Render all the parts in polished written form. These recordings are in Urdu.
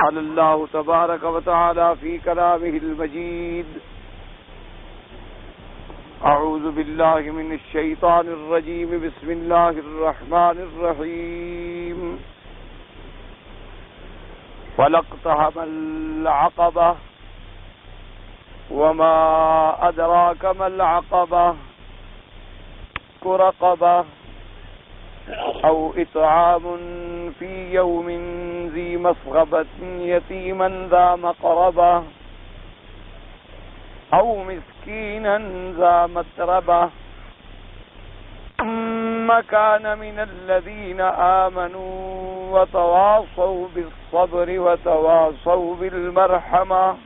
قال الله تبارك وتعالى في كلامه المجيد: أعوذ بالله من الشيطان الرجيم. بسم الله الرحمن الرحيم. فلاقتحم العقبة وما أدراك ما العقبة رقبة أو إطعام في يوم ذي مسغبة يتيما ذا مقربة أو مسكينا ذا متربة ثم كان من الذين آمنوا وتواصوا بالصبر وتواصوا بالمرحمة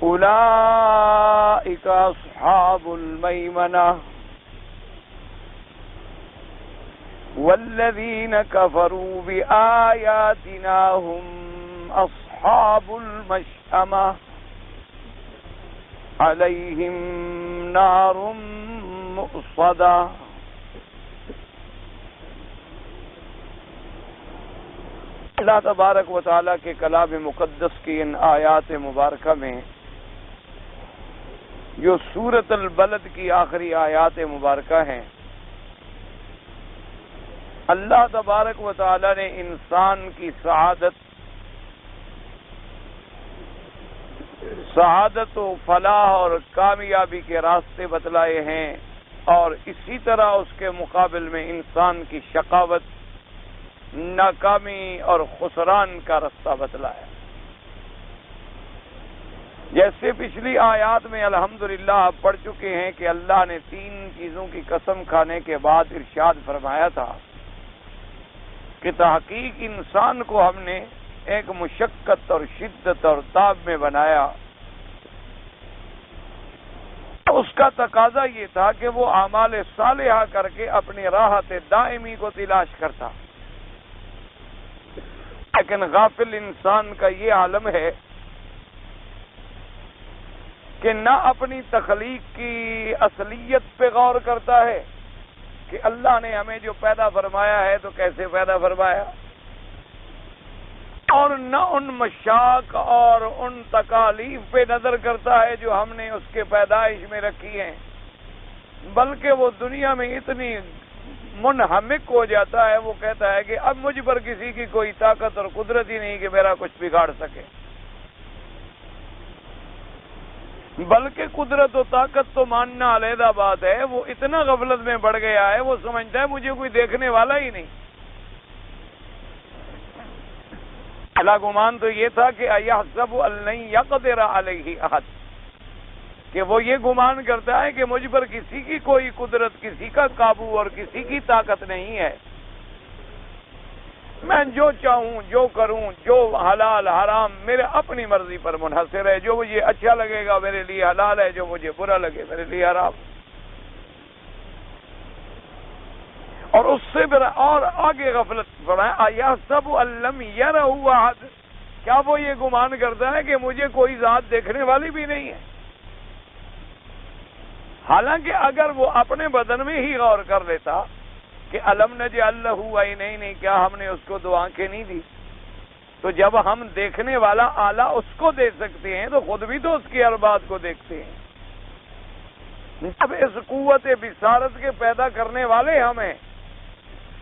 أولئك أصحاب الميمنة والذين كفروا بآياتنا هم أصحاب المشأمة عليهم نار مؤصدة. اللہ تبارک و تعالیٰ کے کلام مقدس کی ان آیات مبارکہ میں جو سورۃ البلد کی آخری آیات مبارکہ ہیں، اللہ تبارک و تعالیٰ نے انسان کی سعادت و فلاح اور کامیابی کے راستے بتلائے ہیں، اور اسی طرح اس کے مقابل میں انسان کی شقاوت، ناکامی اور خسران کا راستہ بتلایا. جیسے پچھلی آیات میں الحمدللہ آپ پڑھ چکے ہیں کہ اللہ نے 3 چیزوں کی قسم کھانے کے بعد ارشاد فرمایا تھا کہ تحقیق انسان کو ہم نے ایک مشقت اور شدت اور تاب میں بنایا. اس کا تقاضا یہ تھا کہ وہ اعمال صالحہ کر کے اپنی راحت دائمی کو تلاش کرتا، لیکن غافل انسان کا یہ عالم ہے کہ نہ اپنی تخلیق کی اصلیت پہ غور کرتا ہے کہ اللہ نے ہمیں جو پیدا فرمایا ہے تو کیسے پیدا فرمایا، اور نہ ان مشاق اور ان تکالیف پہ نظر کرتا ہے جو ہم نے اس کے پیدائش میں رکھی ہیں، بلکہ وہ دنیا میں اتنی منہمک ہو جاتا ہے، وہ کہتا ہے کہ اب مجھ پر کسی کی کوئی طاقت اور قدرت ہی نہیں کہ میرا کچھ بگاڑ سکے. بلکہ قدرت و طاقت تو ماننا علیحدہ بات ہے، وہ اتنا غفلت میں بڑھ گیا ہے، وہ سمجھتا ہے مجھے کوئی دیکھنے والا ہی نہیں. اعلیٰ گمان تو یہ تھا کہ ایحسب ان لن یقدر علیہ احد، کہ وہ یہ گمان کرتا ہے کہ مجھ پر کسی کی کوئی قدرت، کسی کا قابو اور کسی کی طاقت نہیں ہے. میں جو چاہوں جو کروں، جو حلال حرام میرے اپنی مرضی پر منحصر ہے، جو مجھے اچھا لگے گا میرے لیے حلال ہے، جو مجھے برا لگے میرے لیے حرام. اور اس سے اور آگے غفلت فرمایا ایحسب ان لم یرہ احد، کیا وہ یہ گمان کرتا ہے کہ مجھے کوئی ذات دیکھنے والی بھی نہیں ہے؟ حالانکہ اگر وہ اپنے بدن میں ہی غور کر لیتا کہ الم نجعل لہ عینین، کیا ہم نے اس کو 2 آنکھیں نہیں دی؟ تو جب ہم دیکھنے والا آلہ اس کو دے سکتے ہیں تو خود بھی تو اس کی ہر بات کو دیکھتے ہیں. جب اس قوت بصارت کے پیدا کرنے والے ہم ہیں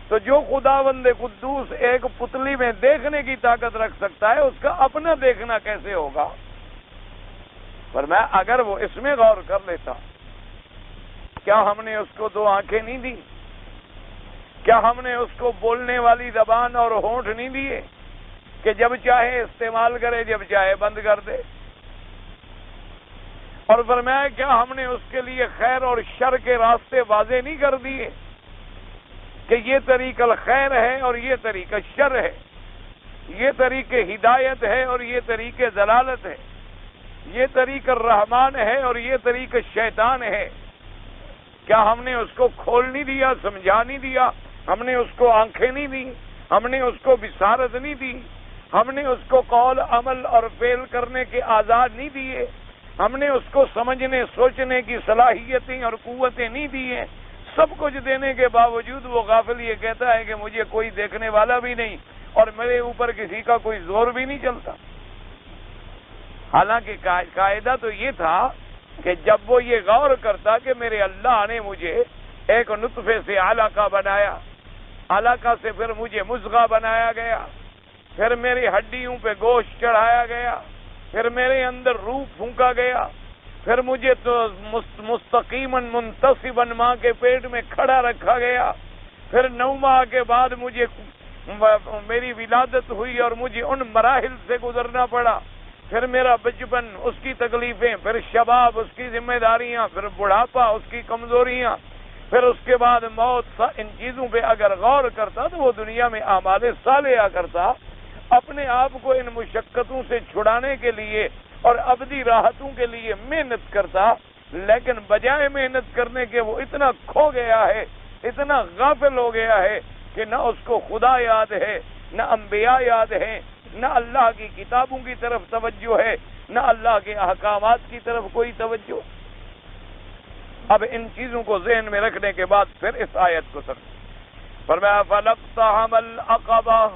تو جو خداوند قدوس ایک پتلی میں دیکھنے کی طاقت رکھ سکتا ہے، اس کا اپنا دیکھنا کیسے ہوگا؟ فرمایا اگر وہ اس میں غور کر لیتا، کیا ہم نے اس کو 2 آنکھیں نہیں دی؟ کیا ہم نے اس کو بولنے والی زبان اور ہونٹ نہیں دیے کہ جب چاہے استعمال کرے، جب چاہے بند کر دے؟ اور فرمایا کیا ہم نے اس کے لیے خیر اور شر کے راستے واضح نہیں کر دیے کہ یہ طریق الخیر ہے اور یہ طریق الشر ہے، یہ طریق ہدایت ہے اور یہ طریق ضلالت ہے، یہ طریق الرحمان ہے اور یہ طریق الشیطان ہے؟ کیا ہم نے اس کو کھول نہیں دیا، سمجھا نہیں دیا؟ ہم نے اس کو آنکھیں نہیں دی، ہم نے اس کو بصارت نہیں دی، ہم نے اس کو قول عمل اور فعل کرنے کے آزاد نہیں دیے، ہم نے اس کو سمجھنے سوچنے کی صلاحیتیں اور قوتیں نہیں دی ہیں، سب کچھ دینے کے باوجود وہ غافل یہ کہتا ہے کہ مجھے کوئی دیکھنے والا بھی نہیں اور میرے اوپر کسی کا کوئی زور بھی نہیں چلتا. حالانکہ قاعدہ تو یہ تھا کہ جب وہ یہ غور کرتا کہ میرے اللہ نے مجھے ایک نطفے سے علقہ بنایا، علقہ سے پھر مجھے مضغہ بنایا گیا، پھر میری ہڈیوں پہ گوشت چڑھایا گیا، پھر میرے اندر روح پھونکا گیا، پھر مجھے تو مستقیماً منتصباً ماں کے پیٹ میں کھڑا رکھا گیا، پھر 9 ماہ کے بعد مجھے میری ولادت ہوئی اور مجھے ان مراحل سے گزرنا پڑا، پھر میرا بچپن، اس کی تکلیفیں، پھر شباب، اس کی ذمہ داریاں، پھر بڑھاپا، اس کی کمزوریاں، پھر اس کے بعد موت. ان چیزوں پہ اگر غور کرتا تو وہ دنیا میں اعمال صالحہ کرتا، اپنے آپ کو ان مشقتوں سے چھڑانے کے لیے اور ابدی راحتوں کے لیے محنت کرتا. لیکن بجائے محنت کرنے کے وہ اتنا کھو گیا ہے، اتنا غافل ہو گیا ہے کہ نہ اس کو خدا یاد ہے، نہ انبیاء یاد ہیں، نہ اللہ کی کتابوں کی طرف توجہ ہے، نہ اللہ کے احکامات کی طرف کوئی توجہ. اب ان چیزوں کو ذہن میں رکھنے کے بعد پھر اس آیت کو سمجھیں. فرمایا فَلَقْتَحَمَ الْعَقَبَةَ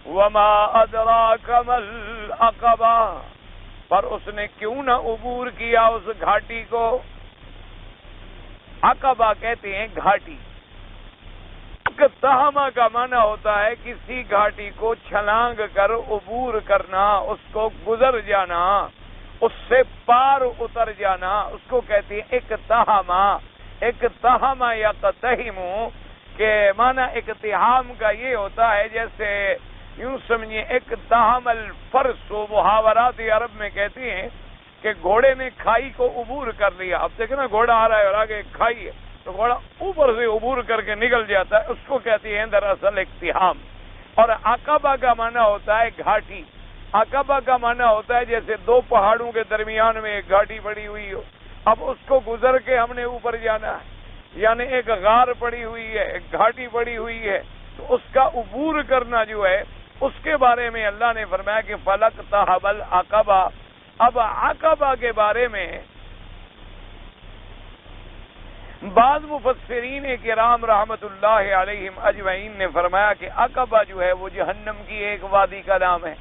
وَمَا أَدْرَاكَ مَا الْعَقَبَةُ. پر اس نے کیوں نہ عبور کیا اس گھاٹی کو. عقبہ کہتے ہیں گھاٹی. اقتحامہ کا معنی ہوتا ہے کسی گھاٹی کو چھلانگ کر عبور کرنا، اس کو گزر جانا، اس سے پار اتر جانا، اس کو کہتے ہیں اقتحامہ. اقتحامہ یا قتحم کہ معنی اقتحام کا یہ ہوتا ہے جیسے یوں سمجھیں اقتحم الفرس. محاورات عرب میں کہتے ہیں کہ گھوڑے نے کھائی کو عبور کر لیا. اب دیکھیں نا گھوڑا آ رہا ہے اور آگے کھائی ہے تو گھوڑا اوپر سے عبور کر کے نکل جاتا ہے، اس کو کہتے ہیں دراصل اقتحام. اور عقبہ کا معنی ہوتا ہے گھاٹی. عقبہ کا معنی ہوتا ہے جیسے 2 پہاڑوں کے درمیان میں ایک گھاٹی پڑی ہوئی ہو، اب اس کو گزر کے ہم نے اوپر جانا ہے، یعنی ایک غار پڑی ہوئی ہے، ایک گھاٹی پڑی ہوئی ہے، تو اس کا عبور کرنا جو ہے اس کے بارے میں اللہ نے فرمایا کہ فَلَقْتَحَمَ الْعَقَبَةَ. اب عقبہ کے بارے میں بعض مفسرین کرام رحمت اللہ علیہم اجمعین نے فرمایا کہ عقبہ جو ہے وہ جہنم کی ایک وادی کا نام ہے.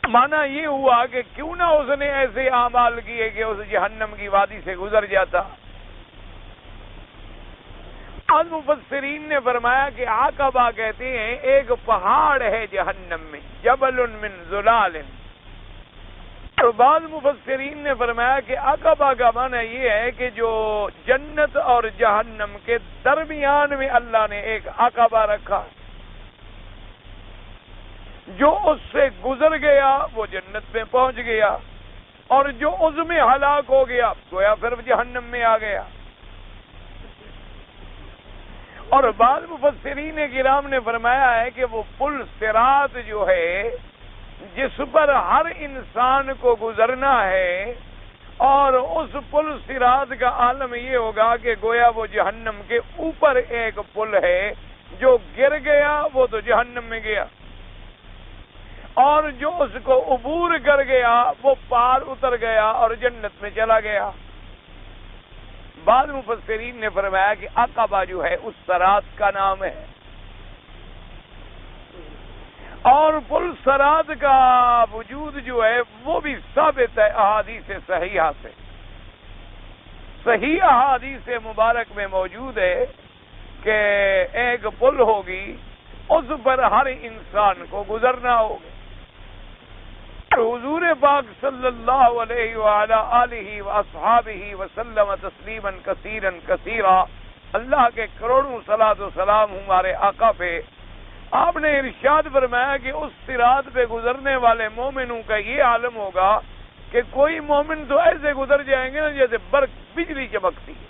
معنی یہ ہوا کہ کیوں نہ اس نے ایسے اعمال کیے کہ اس جہنم کی وادی سے گزر جاتا. بعض مفسرین نے فرمایا کہ عقبہ کہتے ہیں ایک پہاڑ ہے جہنم میں، جبل من ذلال. اور بعض مفسرین نے فرمایا کہ عقبہ کا معنی یہ ہے کہ جو جنت اور جہنم کے درمیان میں اللہ نے ایک عقبہ رکھا، جو اس سے گزر گیا وہ جنت میں پہنچ گیا، اور جو اس میں ہلاک ہو گیا گویا پھر جہنم میں آ گیا. اور بعض مفسرین کرام نے فرمایا ہے کہ وہ پل صراط جو ہے جس پر ہر انسان کو گزرنا ہے، اور اس پل صراط کا عالم یہ ہوگا کہ گویا وہ جہنم کے اوپر ایک پل ہے، جو گر گیا وہ تو جہنم میں گیا، اور جو اس کو عبور کر گیا وہ پار اتر گیا اور جنت میں چلا گیا. بعض مفسرین نے فرمایا کہ عقبہ جو ہے اس صراط کا نام ہے. اور پل صراط کا وجود جو ہے وہ بھی ثابت ہے احادیث صحیحہ سے. صحیح احادیث مبارک میں موجود ہے کہ ایک پل ہوگی، اس پر ہر انسان کو گزرنا ہوگا. حضور پاک صلی اللہ علیہ وآلہ آلہ واصحابہ وسلم تسلیما کثیرا کثیرا. اللہ کے کروڑوں صلاۃ و سلام ہمارے آقا پہ. آپ نے ارشاد فرمایا کہ اس صراط پہ گزرنے والے مومنوں کا یہ عالم ہوگا کہ کوئی مومن تو ایسے گزر جائیں گے نا جیسے برق بجلی چمکتی ہے،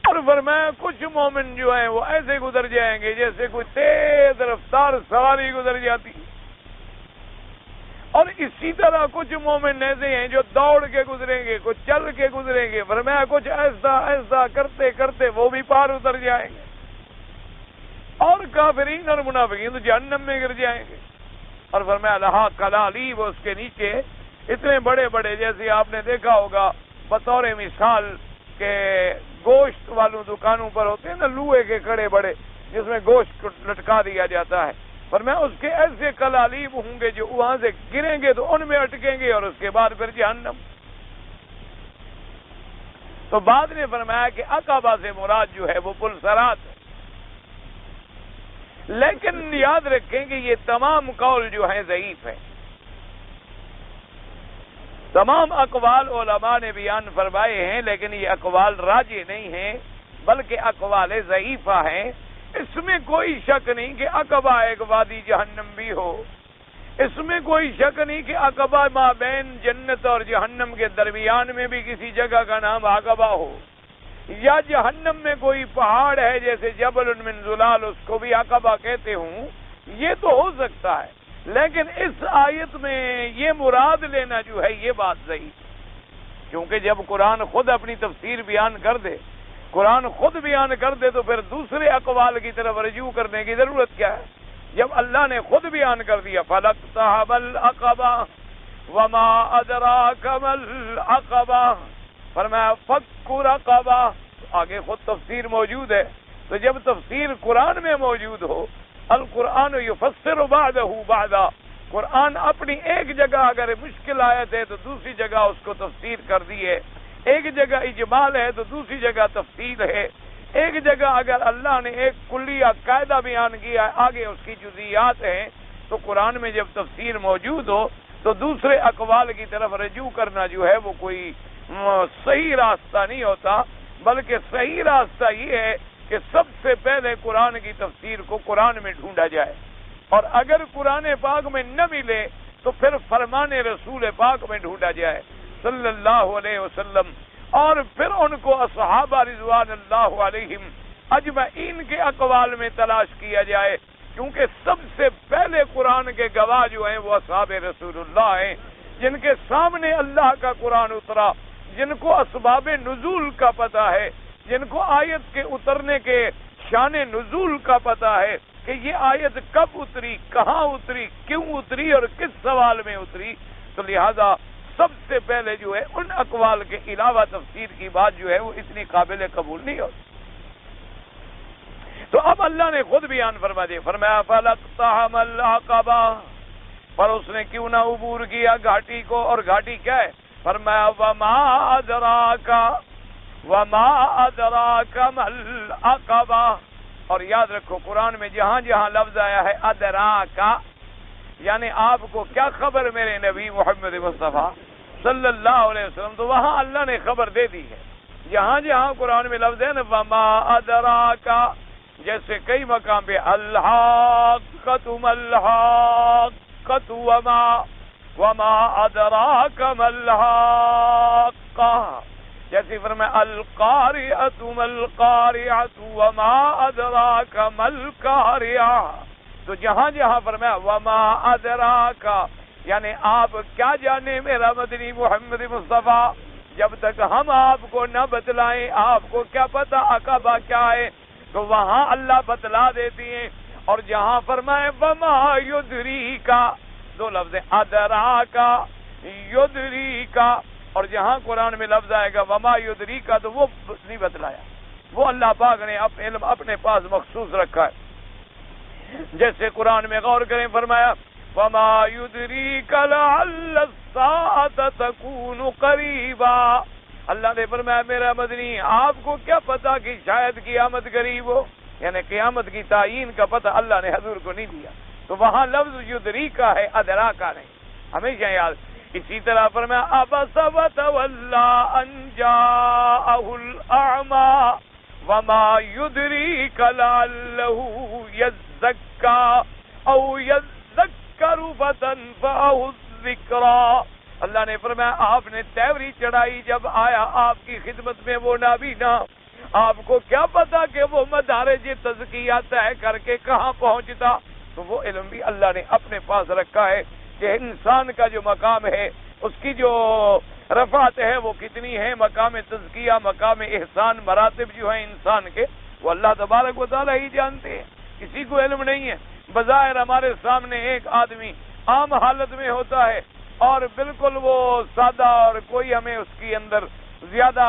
اور فرمایا کچھ مومن جو ہیں وہ ایسے گزر جائیں گے جیسے کوئی تیز رفتار سواری گزر جاتی ہے، اور اسی طرح کچھ مومن ایسے ہیں جو دوڑ کے گزریں گے، کچھ چل کے گزریں گے. فرمایا کچھ ایسا ایسا کرتے کرتے وہ بھی پار اتر جائیں گے، اور کافرین اور منافقین تو جہنم میں گر جائیں گے. اور فرمایا لہا کلالیب، اس کے نیچے اتنے بڑے بڑے جیسے آپ نے دیکھا ہوگا بطور مثال کہ گوشت والوں دکانوں پر ہوتے ہیں نا لوہے کے کڑے بڑے جس میں گوشت کو لٹکا دیا جاتا ہے، فرمایا اس کے ایسے کلالیب ہوں گے جو وہاں سے گریں گے تو ان میں اٹکیں گے اور اس کے بعد پھر جہنم۔ تو بعد نے فرمایا کہ عقبہ سے مراد جو ہے وہ پل صراط ہے، لیکن یاد رکھیں کہ یہ تمام قول جو ہیں ضعیف ہیں۔ تمام اقوال علماء نے بیان فرمائے ہیں، لیکن یہ اقوال راجح نہیں ہیں بلکہ اقوال ضعیفہ ہیں۔ اس میں کوئی شک نہیں کہ عقبہ ایک وادی جہنم بھی ہو، اس میں کوئی شک نہیں کہ عقبہ مابین جنت اور جہنم کے درمیان میں بھی کسی جگہ کا نام عقبہ ہو، یا جہنم میں کوئی پہاڑ ہے جیسے جبل من زلال اس کو بھی عقبہ کہتے ہوں، یہ تو ہو سکتا ہے، لیکن اس آیت میں یہ مراد لینا جو ہے یہ بات ضعیف، کیونکہ جب قرآن خود اپنی تفسیر بیان کر دے، قرآن خود بیان کر دے تو پھر دوسرے اقوال کی طرف رجوع کرنے کی ضرورت کیا ہے؟ جب اللہ نے خود بیان کر دیا فَلَقْتَحَمَ الْعَقَبَةَ وَمَا أَدْرَاكَ مَا الْعَقَبَةُ، فرمایا فَكُّ رَقَبَةٍ، آگے خود تفسیر موجود ہے، تو جب تفسیر قرآن میں موجود ہو، القرآن یفسر بعدہ بعدا، قرآن اپنی ایک جگہ اگر مشکل آیت ہے تو دوسری جگہ اس کو تفسیر کر دی ہے، ایک جگہ اجمال ہے تو دوسری جگہ تفصیل ہے، ایک جگہ اگر اللہ نے ایک کلیہ قاعدہ بیان کیا ہے آگے اس کی جزئیات ہیں، تو قرآن میں جب تفسیر موجود ہو تو دوسرے اقوال کی طرف رجوع کرنا جو ہے وہ کوئی صحیح راستہ نہیں ہوتا، بلکہ صحیح راستہ یہ ہے کہ سب سے پہلے قرآن کی تفسیر کو قرآن میں ڈھونڈا جائے، اور اگر قرآن پاک میں نہ ملے تو پھر فرمان رسول پاک میں ڈھونڈا جائے صلی اللہ علیہ وسلم، اور پھر ان کو اصحابہ رضوان اللہ علیہم اجمعین کے اقوال میں تلاش کیا جائے، کیونکہ سب سے پہلے قرآن کے گواہ جو ہیں وہ اصحاب رسول اللہ ہیں، جن کے سامنے اللہ کا قرآن اترا، جن کو اسباب نزول کا پتہ ہے، جن کو آیت کے اترنے کے شان نزول کا پتہ ہے کہ یہ آیت کب اتری، کہاں اتری، کیوں اتری اور کس سوال میں اتری، تو لہذا سب سے پہلے جو ہے ان اقوال کے علاوہ تفسیر کی بات جو ہے وہ اتنی قابل قبول نہیں ہوتی۔ تو اب اللہ نے خود بیان فرما دیا، فرمایا فَلَقْتَحَمَ الْعَقَبَةَ، پر اس نے کیوں نہ عبور کیا گھاٹی کو، اور گھاٹی کیا ہے؟ فرمایا وَمَا أَدْرَاكَ وَمَا أَدْرَاكَ مَا الْعَقَبَةُ، اور یاد رکھو قرآن میں جہاں جہاں لفظ آیا ہے ادراکا، یعنی آپ کو کیا خبر میرے نبی محمد مصطفیٰ صلی اللہ علیہ وسلم، تو وہاں اللہ نے خبر دے دی ہے۔ جہاں جہاں قرآن میں لفظ ہے نا وما ادراکا، جیسے کئی مقام پہ الحاقۃ ما الحاقۃ وما ادراک ما الحاقۃ، جیسے فرمایا القارعۃ ما القارعۃ وما ادراک ما القارعۃ، تو جہاں جہاں فرمایا وما ادراک، یعنی آپ کیا جانے میرا مدنی محمد مصطفیٰ، جب تک ہم آپ کو نہ بتلائیں آپ کو کیا پتا عقبہ کیا ہے، تو وہاں اللہ بتلا دیتی ہیں، اور جہاں فرمائے وما یدریکا، دو لفظ ادراکا یدریکا، اور جہاں قرآن میں لفظ آئے گا وما یدریکا تو وہ نہیں بتلایا، وہ اللہ پاک نے علم اپنے پاس مخصوص رکھا ہے۔ جیسے قرآن میں غور کریں فرمایا وما یدریک لعل الساعة تکون قریبا، اللہ نے فرمایا میرا مدنی آپ کو کیا پتا کہ شاید قیامت قریب ہو، یعنی قیامت کی تعین کا پتہ اللہ نے حضور کو نہیں دیا، تو وہاں لفظ یدریکا ہے ادراکا نہیں، ہمیشہ یاد۔ اسی طرح فرمایا عبس وتولی ان جاءہ الاعمی وما یدریک لعلہ یزکا او یذکر فتنفعہ الذکریٰ، اللہ نے فرمایا آپ نے تیوری چڑھائی جب آیا آپ کی خدمت میں وہ نابینا، آپ کو کیا پتا کہ وہ مدارج تزکیہ طے کر کے کہاں پہنچتا، تو وہ علم بھی اللہ نے اپنے پاس رکھا ہے کہ انسان کا جو مقام ہے اس کی جو رفعت ہے وہ کتنی ہے، مقام تزکیہ مقام احسان مراتب جو ہیں انسان کے وہ اللہ تبارک و تعالی ہی جانتے ہیں، کسی کو علم نہیں ہے۔ بظاہر ہمارے سامنے ایک آدمی عام حالت میں ہوتا ہے اور بالکل وہ سادہ اور کوئی ہمیں اس کی اندر زیادہ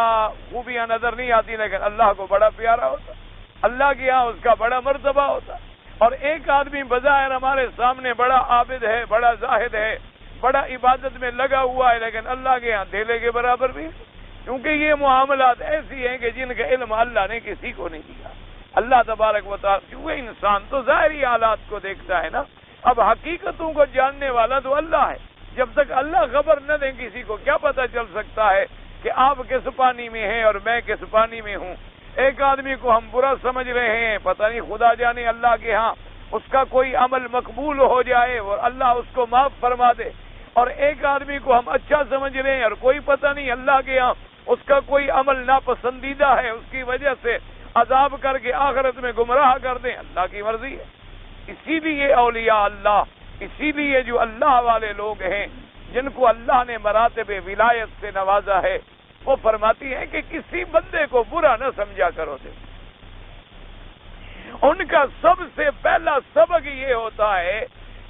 خوبیاں نظر نہیں آتی، لیکن اللہ کو بڑا پیارا ہوتا، اللہ کے یہاں اس کا بڑا مرتبہ ہوتا. اور ایک آدمی بظاہر ہمارے سامنے بڑا عابد ہے، بڑا زاہد ہے، بڑا عبادت میں لگا ہوا ہے، لیکن اللہ کے یہاں دھیلے کے برابر بھی، کیونکہ یہ معاملات ایسی ہیں کہ جن کا علم اللہ نے کسی کو نہیں دیا. اللہ تبارک و تعالیٰ، کیونکہ انسان تو ظاہری حالات کو دیکھتا ہے نا، اب حقیقتوں کو جاننے والا تو اللہ ہے. جب تک اللہ خبر نہ دیں کسی کو کیا پتہ چل سکتا ہے کہ آپ کس پانی میں ہیں اور میں کس پانی میں ہوں. ایک آدمی کو ہم برا سمجھ رہے ہیں، پتہ نہیں خدا جانے اللہ کے ہاں اس کا کوئی عمل مقبول ہو جائے اور اللہ اس کو معاف فرما دے. اور ایک آدمی کو ہم اچھا سمجھ رہے ہیں اور کوئی پتہ نہیں اللہ کے ہاں اس کا کوئی عمل ناپسندیدہ ہے، اس کی وجہ سے عذاب کر کے آخرت میں گمراہ کر دیں. اللہ کی مرضی ہے. اسی لیے اولیاء اللہ، اسی لیے جو اللہ والے لوگ ہیں جن کو اللہ نے مراتب ولایت سے نوازا ہے، وہ فرماتی ہیں کہ کسی بندے کو برا نہ سمجھا کرو. دے ان کا سب سے پہلا سبق یہ ہوتا ہے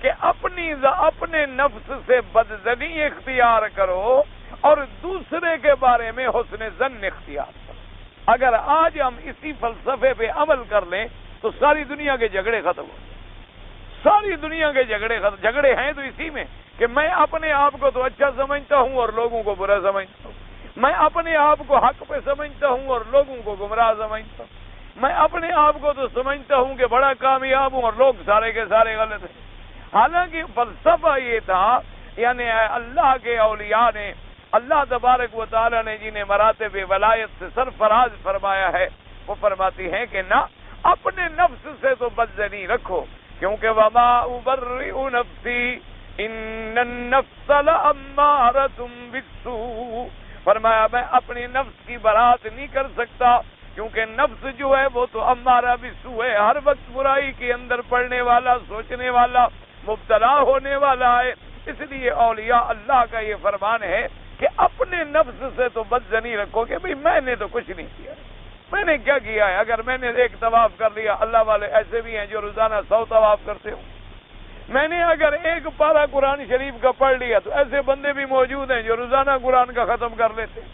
کہ اپنے نفس سے بدظنی اختیار کرو اور دوسرے کے بارے میں حسن ظن اختیار کرو. اگر آج ہم اسی فلسفے پہ عمل کر لیں تو ساری دنیا کے جھگڑے ختم ہو. ساری دنیا کے جھگڑے ہیں تو اسی میں کہ میں اپنے آپ کو تو اچھا سمجھتا ہوں اور لوگوں کو برا سمجھتا ہوں. میں اپنے آپ کو حق پہ سمجھتا ہوں اور لوگوں کو گمراہ سمجھتا ہوں. میں اپنے آپ کو تو سمجھتا ہوں کہ بڑا کامیاب ہوں اور لوگ سارے کے سارے غلط ہیں. حالانکہ فلسفہ یہ تھا، یعنی اللہ کے اولیاء نے، اللہ تبارک و تعالی نے جنہیں مراتب ولایت سے سرفراز فرمایا ہے، وہ فرماتی ہیں کہ نہ، اپنے نفس سے تو بدظنی رکھو، کیونکہ وما ابرئ نفسی ان النفس لامارۃ بالسوء. فرمایا میں اپنی نفس کی برات نہیں کر سکتا، کیونکہ نفس جو ہے وہ تو امارہ بالسوء ہے، ہر وقت برائی کے اندر پڑنے والا، سوچنے والا، مبتلا ہونے والا ہے. اس لیے اولیاء اللہ کا یہ فرمان ہے کہ اپنے نفس سے تو بدظنی رکھو کہ بھئی میں نے تو کچھ نہیں کیا، میں نے کیا کیا ہے. اگر میں نے ایک طواف کر لیا، اللہ والے ایسے بھی ہیں جو روزانہ 100 طواف کرتے ہوں. میں نے اگر ایک پارہ قرآن شریف کا پڑھ لیا تو ایسے بندے بھی موجود ہیں جو روزانہ قرآن کا ختم کر لیتے ہیں.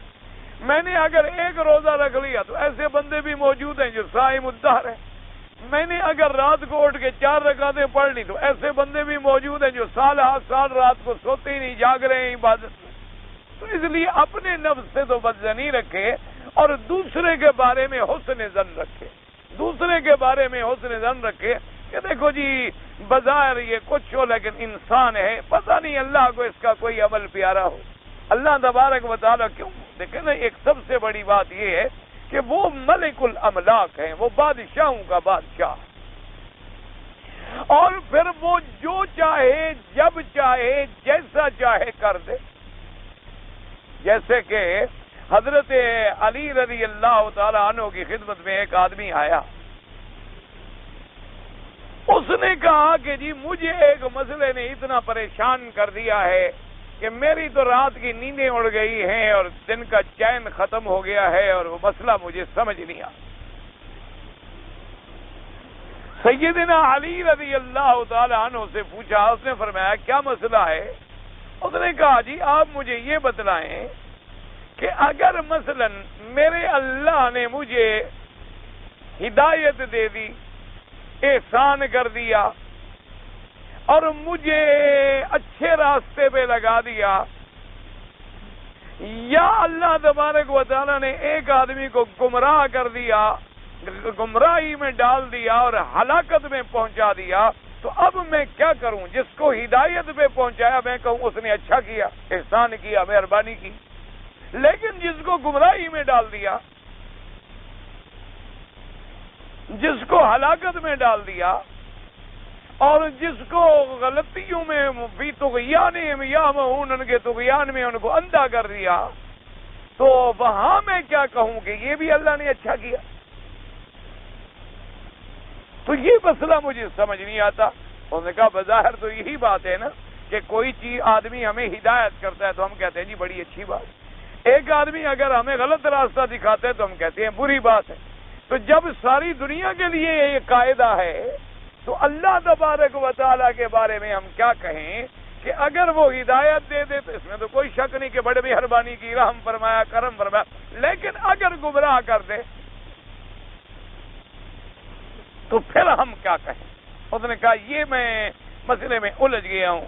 میں نے اگر ایک روزہ رکھ لیا تو ایسے بندے بھی موجود ہیں جو صائم الدہر ہیں. میں نے اگر رات کو اٹھ کے 4 رکعتیں پڑھ لی تو ایسے بندے بھی موجود ہیں جو سال رات کو سوتے ہی نہیں، جاگ رہے ہیں عبادت. تو اس لیے اپنے نفس سے تو بدظنی رکھے اور دوسرے کے بارے میں حسن ظن رکھے. دوسرے کے بارے میں حسن ظن رکھے کہ دیکھو جی بظاہر یہ کچھ ہو لیکن انسان ہے، پتہ نہیں اللہ کو اس کا کوئی عمل پیارا ہو. اللہ تبارک و تعالیٰ کیوں؟ دیکھیں نا، ایک سب سے بڑی بات یہ ہے کہ وہ ملک الاملاک ہیں، وہ بادشاہوں کا بادشاہ، اور پھر وہ جو چاہے جب چاہے جیسا چاہے کر دے. جیسے کہ حضرت علی رضی اللہ تعالی عنہ کی خدمت میں ایک آدمی آیا، اس نے کہا کہ جی مجھے ایک مسئلے نے اتنا پریشان کر دیا ہے کہ میری تو رات کی نیندیں اڑ گئی ہیں اور دن کا چین ختم ہو گیا ہے اور وہ مسئلہ مجھے سمجھ نہیں آتا. سیدنا علی رضی اللہ تعالی عنہ سے پوچھا، اس نے فرمایا کیا مسئلہ ہے؟ اس نے کہا جی آپ مجھے یہ بتلائیں کہ اگر مثلا میرے اللہ نے مجھے ہدایت دے دی، احسان کر دیا اور مجھے اچھے راستے پہ لگا دیا، یا اللہ تبارک و تعالیٰ نے ایک آدمی کو گمراہ کر دیا، گمراہی میں ڈال دیا اور ہلاکت میں پہنچا دیا، تو اب میں کیا کروں؟ جس کو ہدایت پہ پہنچایا میں کہوں اس نے اچھا کیا، احسان کیا، مہربانی کی. لیکن جس کو گمراہی میں ڈال دیا، جس کو ہلاکت میں ڈال دیا اور جس کو غلطیوں میں بھی طغیانہم یعمہون، ان کے طغیان میں ان کو اندھا کر دیا، تو وہاں میں کیا کہوں کہ یہ بھی اللہ نے اچھا کیا؟ تو یہ مسئلہ مجھے سمجھ نہیں آتا. انہوں نے کہا بظاہر تو یہی بات ہے نا کہ کوئی چیز آدمی ہمیں ہدایت کرتا ہے تو ہم کہتے ہیں جی بڑی اچھی بات. ایک آدمی اگر ہمیں غلط راستہ دکھاتا ہے تو ہم کہتے ہیں بری بات ہے. تو جب ساری دنیا کے لیے یہ قاعدہ ہے تو اللہ تبارک و تعالیٰ کے بارے میں ہم کیا کہیں کہ اگر وہ ہدایت دے دے تو اس میں تو کوئی شک نہیں کہ بڑے مہربانی کی، رحم فرمایا، کرم فرمایا، لیکن اگر گمراہ کر دے تو پھر ہم کیا کہیں؟ اس نے کہا یہ میں مسئلے میں الجھ گیا ہوں۔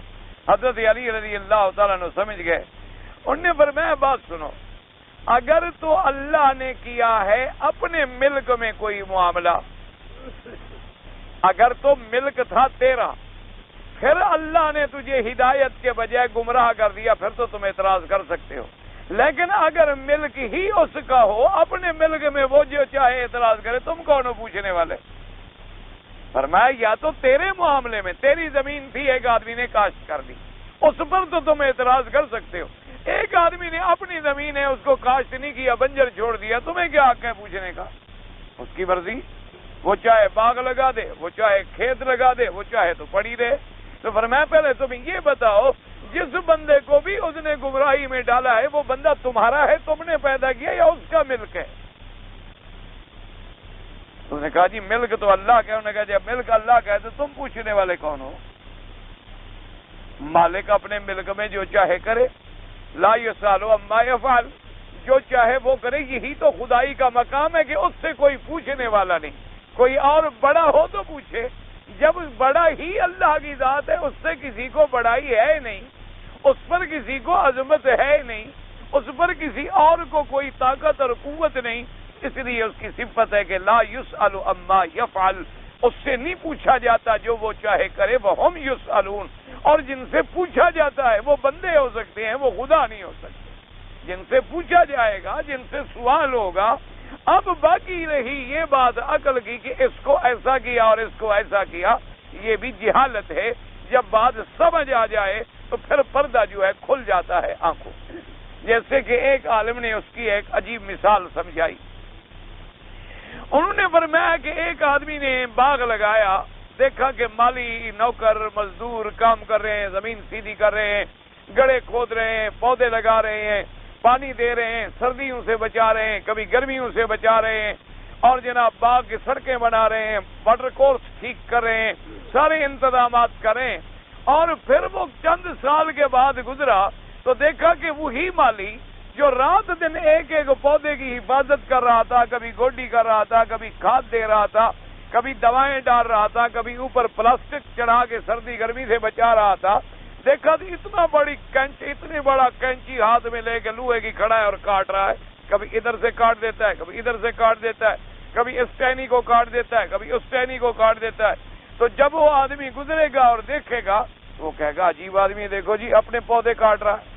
حضرت علی رضی اللہ تعالیٰ نے سمجھ گئے، انہوں نے فرمایا بات سنو، اگر تو اللہ نے کیا ہے اپنے ملک میں کوئی معاملہ، اگر تو ملک تھا تیرا، پھر اللہ نے تجھے ہدایت کے بجائے گمراہ کر دیا، پھر تو تم اعتراض کر سکتے ہو، لیکن اگر ملک ہی اس کا ہو، اپنے ملک میں وہ جو چاہے اعتراض کرے، تم کون ہو پوچھنے والے؟ فرمایا یا تو تیرے معاملے میں تیری زمین تھی، ایک آدمی نے کاشت کر دی، اس پر تو تم اعتراض کر سکتے ہو، ایک آدمی نے اپنی زمین ہے اس کو کاشت نہیں کیا، بنجر چھوڑ دیا، تمہیں کیا حق ہے پوچھنے کا؟ اس کی مرضی، وہ چاہے باغ لگا دے، وہ چاہے کھیت لگا دے، وہ چاہے تو پڑی رہے۔ تو فرمایا پہلے تم یہ بتاؤ، جس بندے کو بھی اس نے گمراہی میں ڈالا ہے وہ بندہ تمہارا ہے، تم نے پیدا کیا، یا اس کا ملک ہے؟ اس نے کہا جی ملک تو اللہ کا ہے۔ انہوں نے کہا جب ملک اللہ کا ہے تو تم پوچھنے والے کون ہو؟ مالک اپنے ملک میں جو چاہے کرے، لا یسأل عما یفعل، جو چاہے وہ کرے، یہی تو خدائی کا مقام ہے کہ اس سے کوئی پوچھنے والا نہیں، کوئی اور بڑا ہو تو پوچھے، جب بڑا ہی اللہ کی ذات ہے، اس سے کسی کو بڑائی ہے نہیں، اس پر کسی کو عظمت ہے نہیں، اس پر کسی اور کو کوئی طاقت اور قوت نہیں، اس لیے اس کی صفت ہے کہ لا یسأل عما یفعل، اس سے نہیں پوچھا جاتا جو وہ چاہے کرے، وہم یسألون، اور جن سے پوچھا جاتا ہے وہ بندے ہو سکتے ہیں، وہ خدا نہیں ہو سکتے، جن سے پوچھا جائے گا، جن سے سوال ہوگا۔ اب باقی رہی یہ بات عقل کی کہ اس کو ایسا کیا اور اس کو ایسا کیا، یہ بھی جہالت ہے، جب بات سمجھ آ جائے تو پھر پردہ جو ہے کھل جاتا ہے آنکھوں۔ جیسے کہ ایک عالم نے اس کی ایک عجیب مثال سمجھائی، انہوں نے فرمایا کہ ایک آدمی نے باغ لگایا، دیکھا کہ مالی نوکر مزدور کام کر رہے ہیں، زمین سیدھی کر رہے ہیں، گڑھے کھود رہے ہیں، پودے لگا رہے ہیں، پانی دے رہے ہیں، سردیوں سے بچا رہے ہیں، کبھی گرمیوں سے بچا رہے ہیں، اور جناب باغ کی سڑکیں بنا رہے ہیں، واٹر کورس ٹھیک کر رہے ہیں، سارے انتظامات کریں۔ اور پھر وہ چند سال کے بعد گزرا تو دیکھا کہ وہی مالی جو رات دن ایک ایک پودے کی حفاظت کر رہا تھا، کبھی گوڈی کر رہا تھا، کبھی کھاد دے رہا تھا، کبھی دوائیں ڈال رہا تھا، کبھی اوپر پلاسٹک چڑھا کے سردی گرمی سے بچا رہا تھا، دیکھا تو اتنی بڑا کینچی ہاتھ میں لے کے لوہے کی کھڑا ہے اور کاٹ رہا ہے، کبھی ادھر سے کاٹ دیتا ہے، کبھی ادھر سے کاٹ دیتا ہے، کبھی اس ٹہنی کو کاٹ دیتا ہے، کبھی اس ٹہنی کو کاٹ دیتا ہے۔ تو جب وہ آدمی گزرے گا اور دیکھے گا وہ کہے گا عجیب آدمی، دیکھو جی اپنے پودے کاٹ رہا ہے،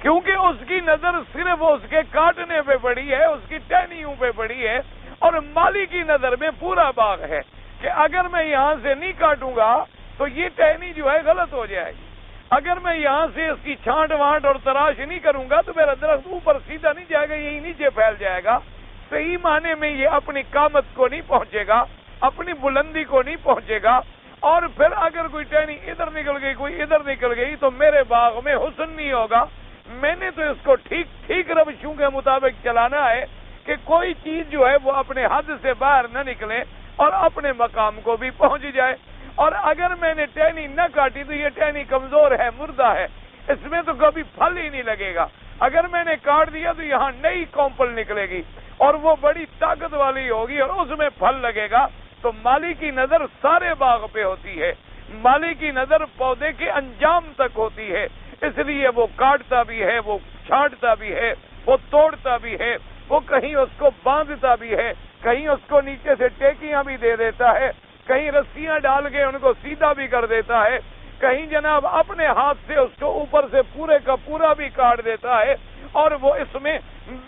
کیونکہ اس کی نظر صرف اس کے کاٹنے پہ پڑی ہے، اس کی ٹہنیوں پہ پڑی ہے، اور مالی کی نظر میں پورا باغ ہے کہ اگر میں یہاں سے نہیں کاٹوں گا تو یہ ٹہنی جو ہے غلط ہو جائے گی، اگر میں یہاں سے اس کی چھانٹ وانٹ اور تراش نہیں کروں گا تو میرا درخت اوپر سیدھا نہیں جائے گا، یہی نیچے پھیل جائے گا، صحیح معنی میں یہ اپنی قامت کو نہیں پہنچے گا، اپنی بلندی کو نہیں پہنچے گا، اور پھر اگر کوئی ٹہنی ادھر نکل گئی کوئی ادھر نکل گئی تو میرے باغ میں حسن نہیں ہوگا۔ میں نے تو اس کو ٹھیک روشوں کے مطابق چلانا ہے کہ کوئی چیز جو ہے وہ اپنے حد سے باہر نہ نکلے اور اپنے مقام کو بھی پہنچ جائے، اور اگر میں نے ٹہنی نہ کاٹی تو یہ ٹہنی کمزور ہے، مردہ ہے، اس میں تو کبھی پھل ہی نہیں لگے گا، اگر میں نے کاٹ دیا تو یہاں نئی کومپل نکلے گی اور وہ بڑی طاقت والی ہوگی اور اس میں پھل لگے گا۔ تو مالی کی نظر سارے باغ پہ ہوتی ہے، مالی کی نظر پودے کے انجام تک ہوتی ہے، اس لیے وہ کاٹتا بھی ہے، وہ چھانٹتا بھی ہے، وہ توڑتا بھی ہے، وہ کہیں اس کو باندھتا بھی ہے، کہیں اس کو نیچے سے ٹیکیاں بھی دے دیتا ہے، کہیں رسیاں ڈال کے ان کو سیدھا بھی کر دیتا ہے، کہیں جناب اپنے ہاتھ سے اس کو اوپر سے پورے کا پورا بھی کاٹ دیتا ہے، اور وہ اس میں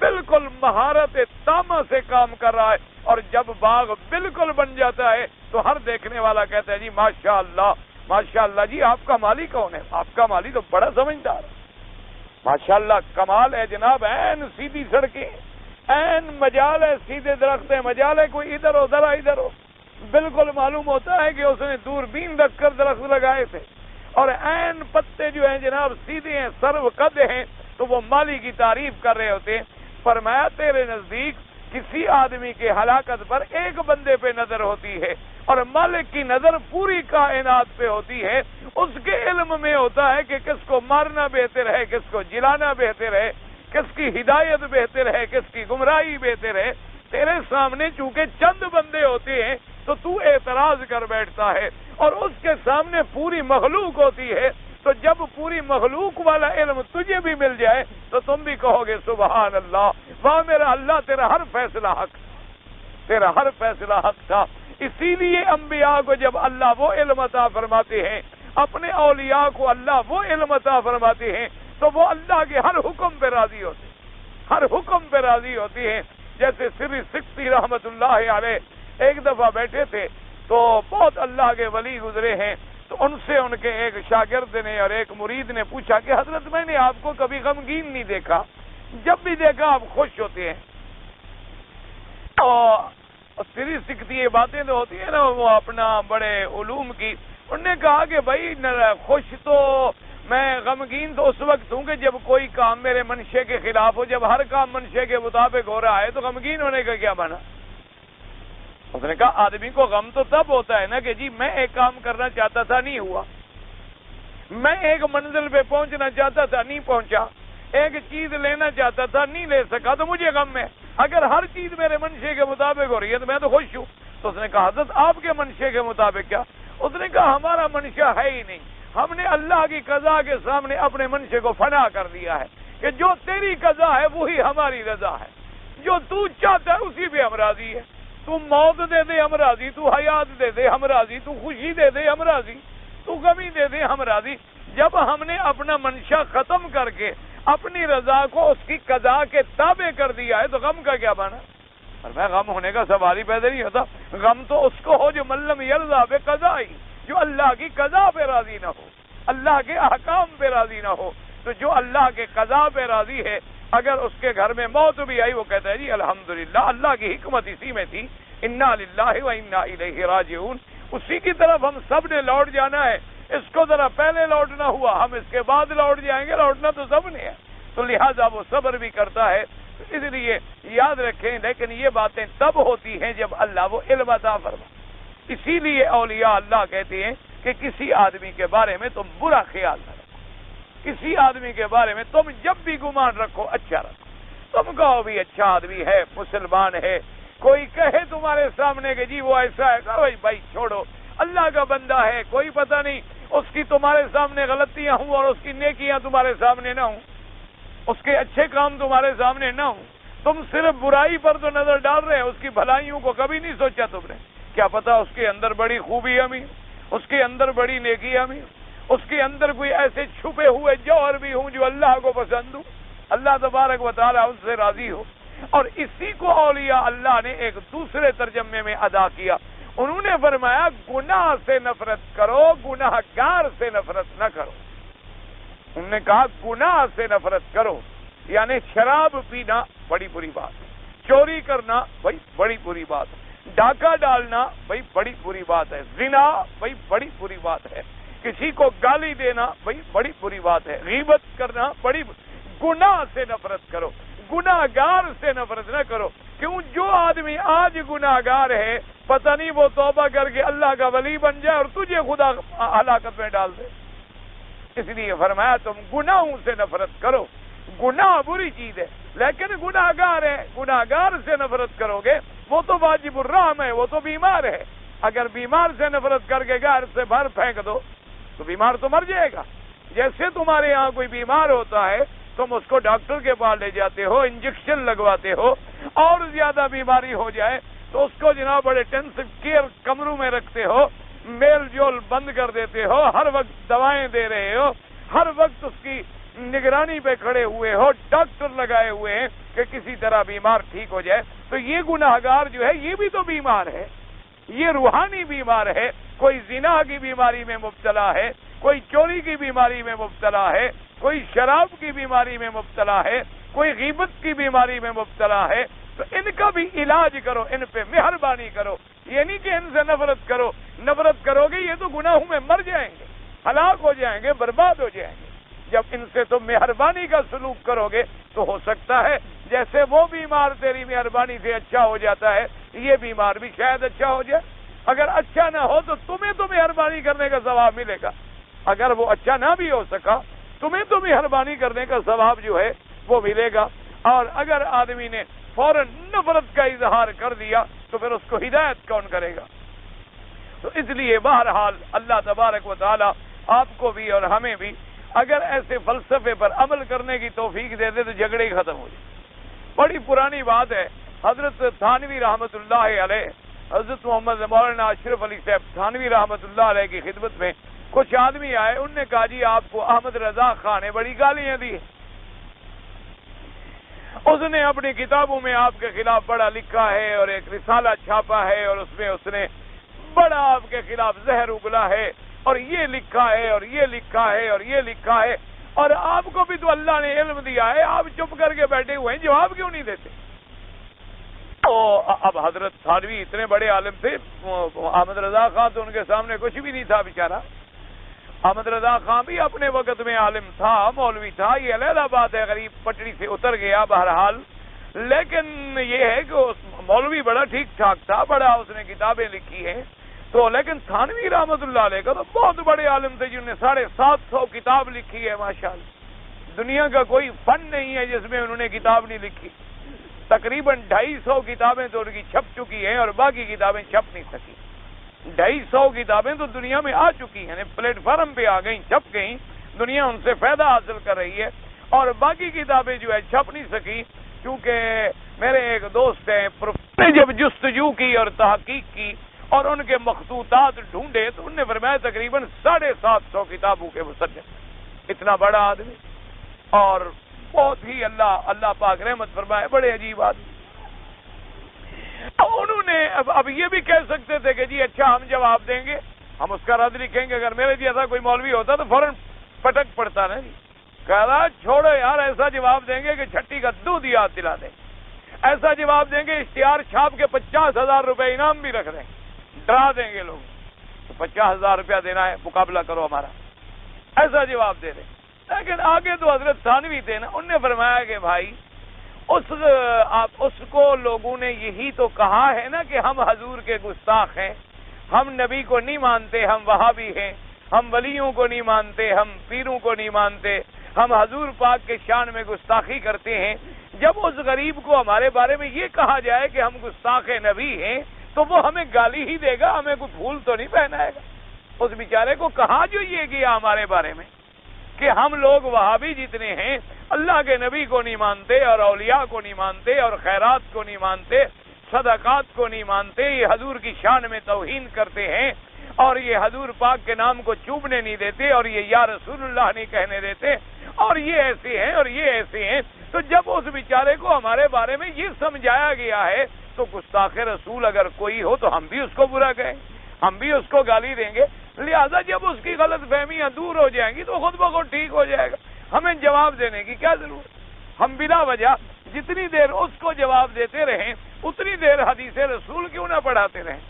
بالکل مہارت تامہ سے کام کر رہا ہے، اور جب باغ بالکل بن جاتا ہے تو ہر دیکھنے والا کہتا ہے جی ماشاءاللہ ماشاءاللہ، جی آپ کا مالی کون ہے؟ آپ کا مالی تو بڑا سمجھدار ہے، ماشاءاللہ کمال ہے جناب، این سیدھی سڑکیں، این مجال ہے، سیدھے درخت ہیں، مجال ہے کوئی ادھر ہو ذرا ادھر ہو، بالکل معلوم ہوتا ہے کہ اس نے دوربین رکھ کر درخت لگائے تھے، اور این پتے جو ہیں جناب سیدھے ہیں، سرو قد ہیں، تو وہ مالی کی تعریف کر رہے ہوتے ہیں۔ فرمایا تیرے نزدیک کسی آدمی کے ہلاکت پر ایک بندے پہ نظر ہوتی ہے، اور مالک کی نظر پوری کائنات پہ ہوتی ہے. اس کے علم میں ہوتا ہے کہ کس کو مارنا بہتر ہے, کس کو جلانا بہتر ہے, کس کی ہدایت بہتر ہے, کس کی گمراہی بہتر ہے. تیرے سامنے چونکہ چند بندے ہوتے ہیں تو تو اعتراض کر بیٹھتا ہے, اور اس کے سامنے پوری مخلوق ہوتی ہے. تو جب پوری مخلوق والا علم تجھے بھی مل جائے تو تم بھی کہو گے سبحان اللہ, واہ میرا اللہ, تیرا ہر فیصلہ حق, تیرا ہر فیصلہ حق تھا. اسی لیے انبیاء کو جب اللہ وہ علم عطا فرماتے ہیں, اپنے اولیاء کو اللہ وہ علم عطا فرماتے ہیں, تو وہ اللہ کے ہر حکم پہ راضی ہوتے ہیں, ہر حکم پہ راضی ہوتی ہیں. جیسے سری سکتی رحمت اللہ علیہ ایک دفعہ بیٹھے تھے تو بہت اللہ کے ولی گزرے ہیں, تو ان سے ان کے ایک شاگرد نے اور ایک مرید نے پوچھا کہ حضرت میں نے آپ کو کبھی غمگین نہیں دیکھا, جب بھی دیکھا آپ خوش ہوتے ہیں. اور سری سکتی یہ باتیں تو ہوتی ہیں نا وہ اپنا بڑے علوم کی. انہوں نے کہا کہ بھائی خوش تو میں غمگین تو اس وقت ہوں کہ جب کوئی کام میرے منشے کے خلاف ہو. جب ہر کام منشے کے مطابق ہو رہا ہے تو غمگین ہونے کا کیا بنا؟ اس نے کہا آدمی کو غم تو تب ہوتا ہے نا کہ جی میں ایک کام کرنا چاہتا تھا نہیں ہوا, میں ایک منزل پہ پہنچنا چاہتا تھا نہیں پہنچا, ایک چیز لینا چاہتا تھا نہیں لے سکا, تو مجھے غم ہے. اگر ہر چیز میرے منشے کے مطابق ہو رہی ہے تو میں تو خوش ہوں. تو اس نے کہا حضرت آپ کے منشے کے مطابق کیا؟ اس نے کہا ہمارا منشا ہے ہی نہیں, ہم نے اللہ کی قضا کے سامنے اپنے منشے کو فنا کر دیا ہے کہ جو تیری قضا ہے وہی ہماری رضا ہے, جو تو چاہتا ہے اسی پہ ہم راضی ہے. تو موت دے دے ہم راضی, تو حیات دے دے ہم راضی, تو خوشی دے دے ہم راضی, تو غمی دے دے ہم راضی. جب ہم نے اپنا منشا ختم کر کے اپنی رضا کو اس کی قضا کے تابع کر دیا ہے تو غم کا کیا بنا؟ اور میں غم ہونے کا سوال ہی پیدا نہیں ہوتا. غم تو اس کو ہو جو ملم یرضا بے قضا ہی, جو اللہ کی قضا پہ راضی نہ ہو, اللہ کے احکام پہ راضی نہ ہو. تو جو اللہ کے قضا پہ راضی ہے, اگر اس کے گھر میں موت بھی آئی وہ کہتا ہے جی الحمدللہ اللہ کی حکمت اسی میں تھی, انا للہ و انا الیہ راجعون. اسی کی طرف ہم سب نے لوٹ جانا ہے. اس کو ذرا پہلے لوٹنا ہوا, ہم اس کے بعد لوٹ جائیں گے, لوٹنا تو سب نے ہے. تو لہذا وہ صبر بھی کرتا ہے. اس لیے یاد رکھیں, لیکن یہ باتیں تب ہوتی ہیں جب اللہ وہ علم عطا فرمائے. اسی لیے اولیاء اللہ کہتے ہیں کہ کسی آدمی کے بارے میں تم برا خیال نہ رکھو, کسی آدمی کے بارے میں تم جب بھی گمان رکھو اچھا رکھو. تم کہو بھی اچھا آدمی ہے, مسلمان ہے, کوئی کہے تمہارے سامنے کہ جی وہ ایسا ہے, کہو بھائی چھوڑو, اللہ کا بندہ ہے, کوئی پتہ نہیں اس کی تمہارے سامنے غلطیاں ہوں اور اس کی نیکیاں تمہارے سامنے نہ ہوں, اس کے اچھے کام تمہارے سامنے نہ ہوں. تم صرف برائی پر تو نظر ڈال رہے, اس کی بھلائیوں کو کبھی نہیں سوچا تم نے. کیا پتا اس کے اندر بڑی خوبی ہمیں, اس کے اندر بڑی نیکی ہمیں, اس کے اندر کوئی ایسے چھپے ہوئے جوہر بھی ہوں جو اللہ کو پسند ہو, اللہ تبارک و تعالیٰ اس سے راضی ہو. اور اسی کو اولیاء اللہ نے ایک دوسرے ترجمے میں ادا کیا. انہوں نے فرمایا گناہ سے نفرت کرو, گناہ گار سے نفرت نہ کرو. انہوں نے کہا گناہ سے نفرت کرو, یعنی شراب پینا بڑی بری بات, چوری کرنا بھائی بڑی بری بات, ڈاکہ ڈالنا بھائی بڑی بری بات ہے, زنا بھائی بڑی بری بات ہے, کسی کو گالی دینا بھائی بڑی بری بات ہے, غیبت کرنا بڑی گناہ سے نفرت کرو, گناہ گار سے نفرت نہ کرو. کیوں؟ جو آدمی آج گناہ گار ہے پتہ نہیں وہ توبہ کر کے اللہ کا ولی بن جائے اور تجھے خدا ہلاکت میں ڈال دے. اس لیے فرمایا تم گناہوں سے نفرت کرو. گناہ بری چیز ہے لیکن گناہ گار ہے, گناہ گار سے نفرت کرو گے وہ تو واجب الرحم ہے, وہ تو بیمار ہے. اگر بیمار سے نفرت کر کے گھر سے باہر پھینک دو تو بیمار تو مر جائے گا. جیسے تمہارے یہاں کوئی بیمار ہوتا ہے تم اس کو ڈاکٹر کے پاس لے جاتے ہو, انجیکشن لگواتے ہو, اور زیادہ بیماری ہو جائے تو اس کو جناب بڑے انٹینسو کیئر کمروں میں رکھتے ہو, میل جول بند کر دیتے ہو, ہر وقت دوائیں دے رہے ہو, ہر وقت اس کی نگرانی پہ کھڑے ہوئے ہو, ڈاکٹر لگائے ہوئے ہیں کہ کسی طرح بیمار ٹھیک ہو جائے. تو یہ گناہگار جو ہے یہ بھی تو بیمار ہے, یہ روحانی بیمار ہے. کوئی زنا کی بیماری میں مبتلا ہے, کوئی چوری کی بیماری میں مبتلا ہے, کوئی شراب کی بیماری میں مبتلا ہے, کوئی غیبت کی بیماری میں مبتلا ہے. تو ان کا بھی علاج کرو, ان پہ مہربانی کرو. یہ نہیں کہ ان سے نفرت کرو, نفرت کرو گے یہ تو گناہوں میں مر جائیں گے, ہلاک ہو جائیں گے, برباد ہو جائیں گے. جب ان سے تم مہربانی کا سلوک کرو گے تو ہو سکتا ہے جیسے وہ بیمار تیری مہربانی سے اچھا ہو جاتا ہے یہ بیمار بھی شاید اچھا ہو جائے. اگر اچھا نہ ہو تو تمہیں تو مہربانی کرنے کا ثواب ملے گا، اگر وہ اچھا نہ بھی ہو سکا تمہیں تو مہربانی کرنے کا ثواب جو ہے وہ ملے گا، اور اگر آدمی نے فوراً نفرت کا اظہار کر دیا تو پھر اس کو ہدایت کون کرے گا؟ تو اس لیے بہرحال اللہ تبارک و تعالی آپ کو بھی اور ہمیں بھی اگر ایسے فلسفے پر عمل کرنے کی توفیق دے دے تو جھگڑے ہی ختم ہو جائے۔ بڑی پرانی بات ہے، حضرت تھانوی رحمت اللہ علیہ، حضرت محمد مولانا اشرف علی صاحب تھانوی رحمت اللہ علیہ کی خدمت میں کچھ آدمی آئے، انہوں نے کہا جی آپ کو احمد رضا خان نے بڑی گالیاں دی، اس نے اپنی کتابوں میں آپ کے خلاف بڑا لکھا ہے اور ایک رسالہ چھاپا ہے اور اس میں اس نے بڑا آپ کے خلاف زہر اگلا ہے اور یہ لکھا ہے اور یہ لکھا ہے اور یہ لکھا ہے، اور آپ کو بھی تو اللہ نے علم دیا ہے، آپ چپ کر کے بیٹھے ہوئے ہیں، جواب کیوں نہیں دیتے؟ تو اب حضرت تھانوی اتنے بڑے عالم تھے، احمد رضا خان تو ان کے سامنے کچھ بھی نہیں تھا بیچارہ، احمد رضا خان بھی اپنے وقت میں عالم تھا، مولوی تھا، یہ علیحدہ بات ہے، غریب پٹڑی سے اتر گیا بہرحال، لیکن یہ ہے کہ مولوی بڑا ٹھیک ٹھاک تھا، بڑا اس نے کتابیں لکھی ہیں، تو لیکن تھانوی رحمت اللہ علیہ کا تو بہت بڑے عالم تھے جنہوں نے 750 کتاب لکھی ہے، ماشاءاللہ دنیا کا کوئی فن نہیں ہے جس میں انہوں نے کتاب نہیں لکھی، تقریباً 250 کتابیں تو ان کی چھپ چکی ہیں اور باقی کتابیں چھپ نہیں سکی، 250 کتابیں تو دنیا میں آ چکی ہیں، پلیٹ فارم پہ آ گئیں، چھپ گئیں، دنیا ان سے فائدہ حاصل کر رہی ہے، اور باقی کتابیں جو ہے چھپ نہیں سکی، کیونکہ میرے ایک دوست ہیں نے جب جستجو کی اور تحقیق کی اور ان کے مخطوطات ڈھونڈے تو انہوں نے فرمایا تقریباً 750 کتابوں کے مصنف، اتنا بڑا آدمی اور بہت ہی اللہ پاک رحمت فرمائے، بڑے عجیب آدمی۔ انہوں نے اب یہ بھی کہہ سکتے تھے کہ جی اچھا ہم جواب دیں گے، ہم اس کا رد لکھیں گے، اگر میرے جیسا کوئی مولوی ہوتا تو فوراً پٹک پڑتا نا، کہہ رہا چھوڑو یار، ایسا جواب دیں گے کہ چھٹی کا دودھ یاد دلا دیں، ایسا جواب دیں گے اشتہار چھاپ کے 50,000 روپے انعام بھی رکھ دیں، ڈرا دیں گے لوگ، تو 50,000 روپیہ دینا ہے، مقابلہ کرو ہمارا، ایسا جواب دے دیں۔ لیکن آگے تو حضرت ثانوی تھے نا، انہوں نے فرمایا کہ بھائی اس کو لوگوں نے یہی تو کہا ہے نا کہ ہم حضور کے گستاخ ہیں، ہم نبی کو نہیں مانتے، ہم وہابی ہیں، ہم ولیوں کو نہیں مانتے، ہم پیروں کو نہیں مانتے، ہم حضور پاک کے شان میں گستاخی کرتے ہیں۔ جب اس غریب کو ہمارے بارے میں یہ کہا جائے کہ ہم گستاخ نبی ہیں تو وہ ہمیں گالی ہی دے گا، ہمیں کوئی پھول تو نہیں پہنائے گا۔ اس بیچارے کو کہا جو یہ کیا ہمارے بارے میں کہ ہم لوگ وہابی جتنے ہیں اللہ کے نبی کو نہیں مانتے اور اولیاء کو نہیں مانتے اور خیرات کو نہیں مانتے، صدقات کو نہیں مانتے، یہ حضور کی شان میں توہین کرتے ہیں اور یہ حضور پاک کے نام کو چوبنے نہیں دیتے اور یہ یا رسول اللہ نہیں کہنے دیتے اور یہ ایسے ہیں اور یہ ایسے ہیں۔ تو جب اس بیچارے کو ہمارے بارے میں یہ سمجھایا گیا ہے تو گستاخ رسول اگر کوئی ہو تو ہم بھی اس کو برا کہیں، ہم بھی اس کو گالی دیں گے، لہذا جب اس کی غلط فہمیاں دور ہو جائیں گی تو خود بخود ٹھیک ہو جائے گا، ہمیں جواب دینے کی کیا ضرورت؟ ہم بلا وجہ جتنی دیر اس کو جواب دیتے رہیں اتنی دیر حدیث رسول کیوں نہ پڑھاتے رہیں؟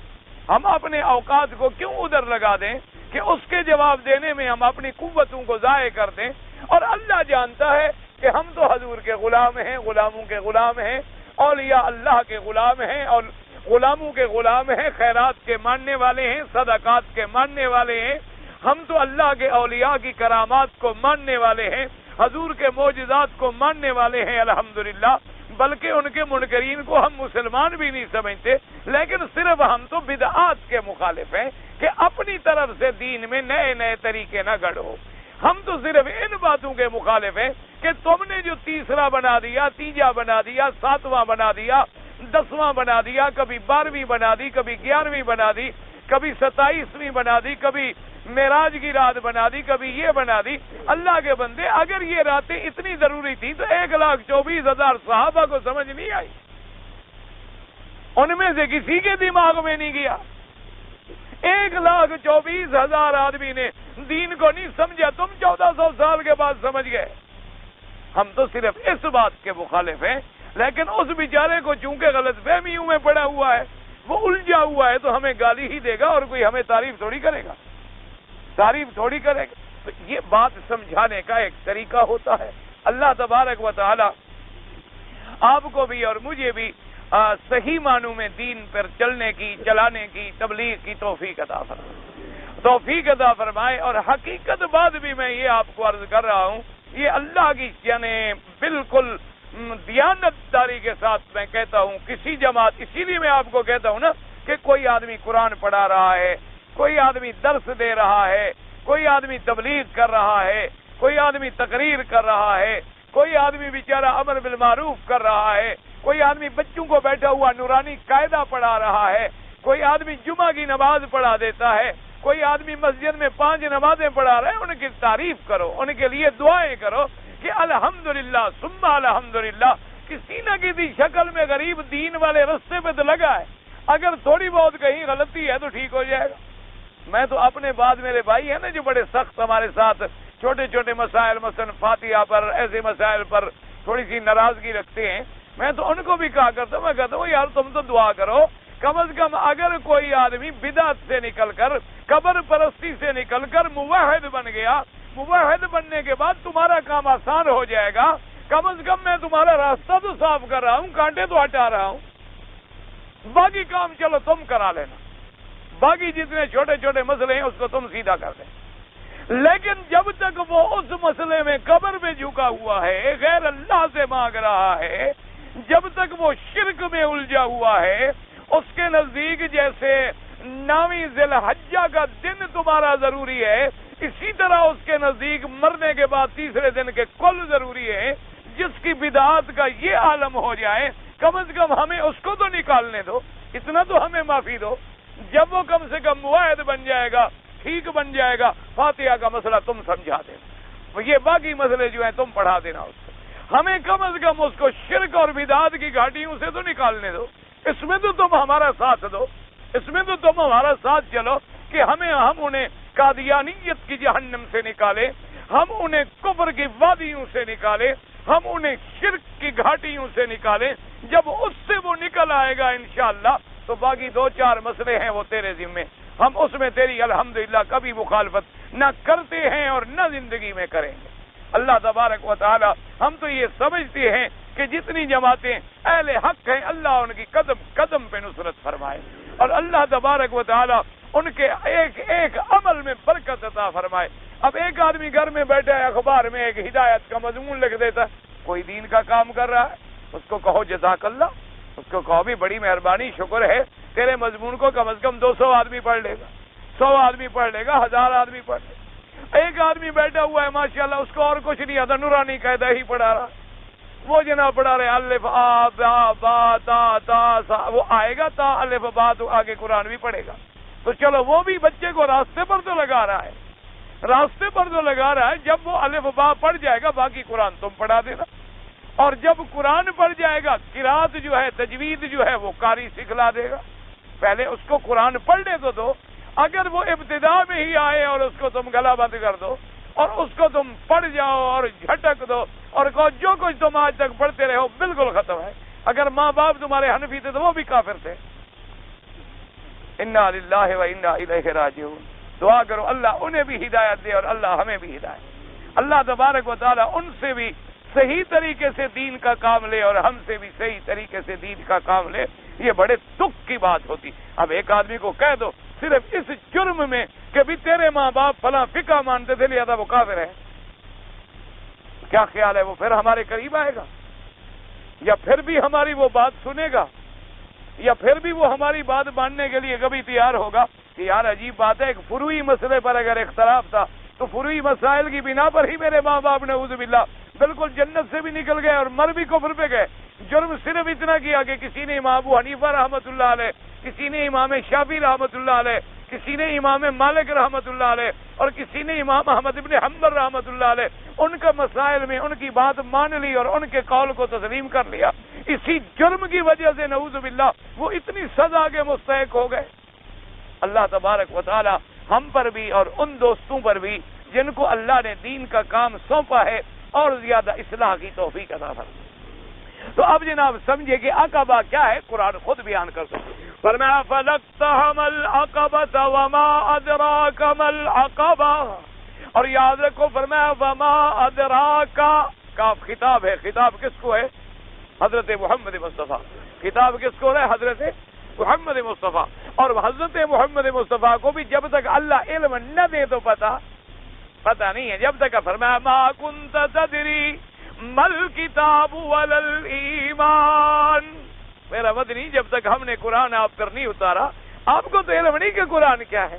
ہم اپنے اوقات کو کیوں ادھر لگا دیں کہ اس کے جواب دینے میں ہم اپنی قوتوں کو ضائع کر دیں؟ اور اللہ جانتا ہے کہ ہم تو حضور کے غلام ہیں، غلاموں کے غلام ہیں، اولیاء اللہ کے غلام ہیں اور غلاموں کے غلام ہیں، خیرات کے ماننے والے ہیں، صدقات کے ماننے والے ہیں، ہم تو اللہ کے اولیاء کی کرامات کو ماننے والے ہیں، حضور کے معجزات کو ماننے والے ہیں الحمدللہ، بلکہ ان کے منکرین کو ہم مسلمان بھی نہیں سمجھتے، لیکن صرف ہم تو بدعات کے مخالف ہیں کہ اپنی طرف سے دین میں نئے نئے طریقے نہ گڑھو۔ ہم تو صرف ان باتوں کے مخالف ہیں کہ تم نے جو تیسرا بنا دیا، تیجا بنا دیا، 7واں بنا دیا، 10واں بنا دیا، کبھی 12ویں بنا دی، کبھی 11ویں بنا دی، کبھی 27ویں بنا دی، کبھی معراج کی رات بنا دی، کبھی یہ بنا دی۔ اللہ کے بندے، اگر یہ راتیں اتنی ضروری تھی تو 1,24,000 صحابہ کو سمجھ نہیں آئی، ان میں سے کسی کے دماغ میں نہیں گیا۔ 1,24,000 آدمی نے دین کو نہیں سمجھا، تم 1400 سال کے بعد سمجھ گئے۔ ہم تو صرف اس بات کے مخالف ہیں، لیکن اس بیچارے کو چونکہ غلط فہمیوں میں پڑا ہوا ہے، وہ الجھا ہوا ہے تو ہمیں گالی ہی دے گا اور کوئی ہمیں تعریف تھوڑی کرے گا، تعریف تھوڑی کرے گا۔ تو یہ بات سمجھانے کا ایک طریقہ ہوتا ہے۔ اللہ تبارک و تعالی آپ کو بھی اور مجھے بھی صحیح معنوں میں دین پر چلنے کی، چلانے کی، تبلیغ کی توفیق عطا فرمائے، توفیق عطا فرمائے۔ اور حقیقت بات بھی میں یہ آپ کو عرض کر رہا ہوں، یہ اللہ کی یعنی بالکل دیانتداری کے ساتھ میں کہتا ہوں، کسی جماعت، اسی لیے میں آپ کو کہتا ہوں نا کہ کوئی آدمی قرآن پڑھا رہا ہے، کوئی آدمی درس دے رہا ہے، کوئی آدمی تبلیغ کر رہا ہے، کوئی آدمی تقریر کر رہا ہے، کوئی آدمی بیچارہ امر بالمعروف کر رہا ہے، کوئی آدمی بچوں کو بیٹھا ہوا نورانی قاعدہ پڑھا رہا ہے، کوئی آدمی جمعہ کی نماز پڑھا دیتا ہے، کوئی آدمی مسجد میں 5 نمازیں پڑھا رہا ہے، ان کی تعریف کرو، ان کے لیے دعائیں کرو کہ الحمدللہ ثم الحمدللہ۔ کسی نہ کسی شکل میں غریب دین والے رستے پہ تو لگا ہے، اگر تھوڑی بہت کہیں غلطی ہے تو ٹھیک ہو جائے گا۔ میں تو اپنے بعد میرے بھائی ہیں نا جو بڑے سخت ہمارے ساتھ چھوٹے چھوٹے مسائل مثلا فاتحہ پر ایسے مسائل پر تھوڑی سی ناراضگی رکھتے ہیں، میں تو ان کو بھی کہا کرتا ہوں، میں کہتا ہوں یار تم تو دعا کرو، کم از کم اگر کوئی آدمی بدعت سے نکل کر، قبر پرستی سے نکل کر موحد بن گیا، موحد بننے کے بعد تمہارا کام آسان ہو جائے گا، کم از کم میں تمہارا راستہ تو صاف کر رہا ہوں، کانٹے تو ہٹا رہا ہوں، باقی کام چلو تم کرا لینا، باقی جتنے چھوٹے چھوٹے مسئلے ہیں اس کو تم سیدھا کر دیں۔ لیکن جب تک وہ اس مسئلے میں قبر میں جھکا ہوا ہے، غیر اللہ سے مانگ رہا ہے، جب تک وہ شرک میں الجھا ہوا ہے، اس کے نزدیک جیسے 9ویں ذی الحجہ کا دن تمہارا ضروری ہے، اسی طرح اس کے نزدیک مرنے کے بعد تیسرے دن کے کل ضروری ہے۔ جس کی بدعات کا یہ عالم ہو جائے، کم از کم ہمیں اس کو تو نکالنے دو، اتنا تو ہمیں معافی دو۔ جب وہ کم سے کم موحد بن جائے گا، ٹھیک بن جائے گا، فاتحہ کا مسئلہ تم سمجھا دینا، یہ باقی مسئلے جو ہیں تم پڑھا دینا اس کو، ہمیں کم از کم اس کو شرک اور بدعات کی گھاٹیوں سے تو نکالنے دو، اس میں تو تم ہمارا ساتھ دو، اس میں تو تم ہمارا ساتھ چلو کہ ہم انہیں قادیانیت کی جہنم سے نکالے، ہم انہیں کفر کی وادیوں سے نکالے، ہم انہیں شرک کی گھاٹیوں سے نکالیں۔ جب اس سے وہ نکل آئے گا انشاءاللہ تو باقی 2-4 مسئلے ہیں وہ تیرے ذمے، ہم اس میں تیری الحمدللہ کبھی مخالفت نہ کرتے ہیں اور نہ زندگی میں کریں گے۔ اللہ تبارک و تعالی ہم تو یہ سمجھتے ہیں کہ جتنی جماعتیں اہل حق ہیں اللہ ان کی قدم قدم پہ نصرت فرمائے، اور اللہ تبارک و تعالی ان کے ایک ایک عمل میں برکت عطا فرمائے۔ اب ایک آدمی گھر میں بیٹھا ہے، اخبار میں ایک ہدایت کا مضمون لکھ دیتا ہے، کوئی دین کا کام کر رہا ہے، اس کو کہو جزاک اللہ، اس کو کہو بھی بڑی مہربانی، شکر ہے، تیرے مضمون کو کم از کم 200 آدمی پڑھ لے گا، 100 آدمی پڑھ لے گا، 1000 آدمی پڑھ لے گا۔ ایک آدمی بیٹھا ہوا ہے ماشاءاللہ، اس کو اور کچھ نہیں آتا، نورانی قاعدہ ہی پڑھا رہا، وہ جناب پڑھا رہے الف آ با با تا تا سا، وہ آئے گا تا الف با تو آگے قرآن بھی پڑھے گا، تو چلو وہ بھی بچے کو راستے پر تو لگا رہا ہے، راستے پر تو لگا رہا ہے، جب وہ الف با پڑھ جائے گا باقی قرآن تم پڑھا دینا، اور جب قرآن پڑھ جائے گا قرات جو ہے تجوید جو ہے وہ قاری سکھلا دے گا، پہلے اس کو قرآن پڑھنے تو دو، اگر وہ ابتدا میں ہی آئے اور اس کو تم گلا بند کر دو اور اس کو تم پڑھ جاؤ اور جھٹک دو اور کہو جو کچھ تم آج تک پڑھتے رہے ہو بالکل ختم ہے، اگر ماں باپ تمہارے حنفی تھے تو وہ بھی کافر تھے۔ انا للہ و انا الیہ راجعون، دعا کرو اللہ انہیں بھی ہدایت دے اور اللہ ہمیں بھی ہدایت، اللہ تبارک و تعالی ان سے بھی صحیح طریقے سے دین کا کام لے اور ہم سے بھی صحیح طریقے سے دین کا کام لے۔ یہ بڑے دکھ کی بات ہوتی، اب ایک آدمی کو کہہ دو صرف اس جرم میں کہ بھی تیرے ماں باپ فلاں فقہ مانتے تھے لہذا وہ کافر ہے، کیا خیال ہے وہ پھر ہمارے قریب آئے گا، یا پھر بھی ہماری وہ بات سنے گا، یا پھر بھی وہ ہماری بات ماننے کے لیے کبھی تیار ہوگا؟ کہ یار عجیب بات ہے، ایک فروعی مسئلے پر اگر اختلاف تھا تو فروعی مسائل کی بنا پر ہی میرے ماں باپ نعوذ باللہ بالکل جنت سے بھی نکل گئے اور مر بھی کفر پہ گئے۔ جرم صرف اتنا کیا کہ کسی نے امام ابو حنیفہ رحمۃ اللہ علیہ، کسی نے امام شافعی رحمۃ اللہ علیہ، کسی نے امام مالک رحمۃ اللہ علیہ اور کسی نے امام احمد ابن حنبل رحمۃ اللہ علیہ، ان کا مسائل میں ان کی بات مان لی اور ان کے قول کو تسلیم کر لیا، اسی جرم کی وجہ سے نعوذ باللہ وہ اتنی سزا کے مستحق ہو گئے۔ اللہ تبارک و تعالی ہم پر بھی اور ان دوستوں پر بھی جن کو اللہ نے دین کا کام سونپا ہے اور زیادہ اصلاح کی توفیق عطا فرمائے۔ تو اب جناب سمجھے کہ عقبہ کیا ہے، قرآن خود بیان کر سکتے، فرمایا فَلَقْتَحَمَ الْعَقَبَةَ وَمَا أَدْرَاكَ مَا الْعَقَبَةُ، اور یاد رکھو فرمایا وَمَا أَدْرَاكَ، کاف خطاب ہے، خطاب کس کو ہے؟ حضرت محمد مصطفیٰ، خطاب کس کو رہا ہے؟ حضرت محمد مصطفیٰ. اور حضرت محمد مصطفیٰ کو بھی جب تک اللہ علم نہ دے تو پتہ نہیں ہے. جب تک فرمایا ما کنت تدری مل کتاب ولل ایمان، میرا مدنی جب تک ہم نے قرآن آپ پر نہیں اتارا آپ کو تو علم نہیں کہ قرآن کیا ہے،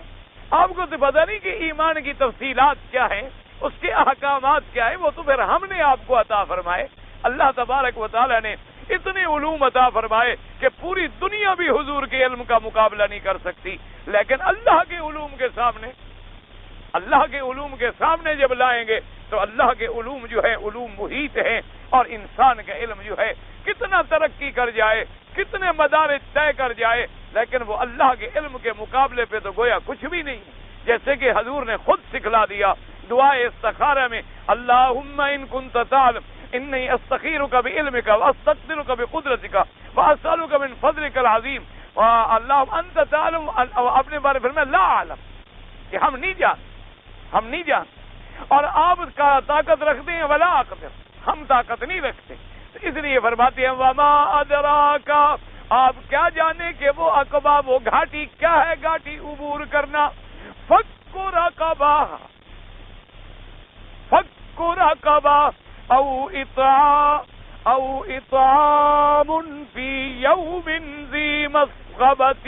آپ کو تو پتہ نہیں کہ ایمان کی تفصیلات کیا ہیں، اس کے احکامات کیا ہیں. وہ تو پھر ہم نے آپ کو عطا فرمائے. اللہ تبارک و تعالی نے اتنے علوم عطا فرمائے کہ پوری دنیا بھی حضور کے علم کا مقابلہ نہیں کر سکتی. لیکن اللہ کے علوم کے سامنے جب لائیں گے تو اللہ کے علوم جو ہے علوم محیط ہیں، اور انسان کا علم جو ہے کتنا ترقی کر جائے، کتنے مدارج طے کر جائے، لیکن وہ اللہ کے علم کے مقابلے پہ تو گویا کچھ بھی نہیں. جیسے کہ حضور نے خود سکھلا دیا دعائے استخارہ میں، اللہم ان کنت تعلم انی استخیرک بعلمک واستقدرک بقدرتک واسألک من فضلک العظیم. اللہ انت تعلم، اپنے بارے میں لا اعلم، کہ ہم نہیں جان اور آپ کا طاقت رکھتے ہیں، ولا اقدر، ہم طاقت نہیں رکھتے. اس لیے فرماتے ہیں وما ادراک، آپ کیا جانے کہ وہ عقبہ، وہ گھاٹی کیا ہے، گھاٹی عبور کرنا. فک رقبہ او اطعام فی یوم ذی مسغبۃ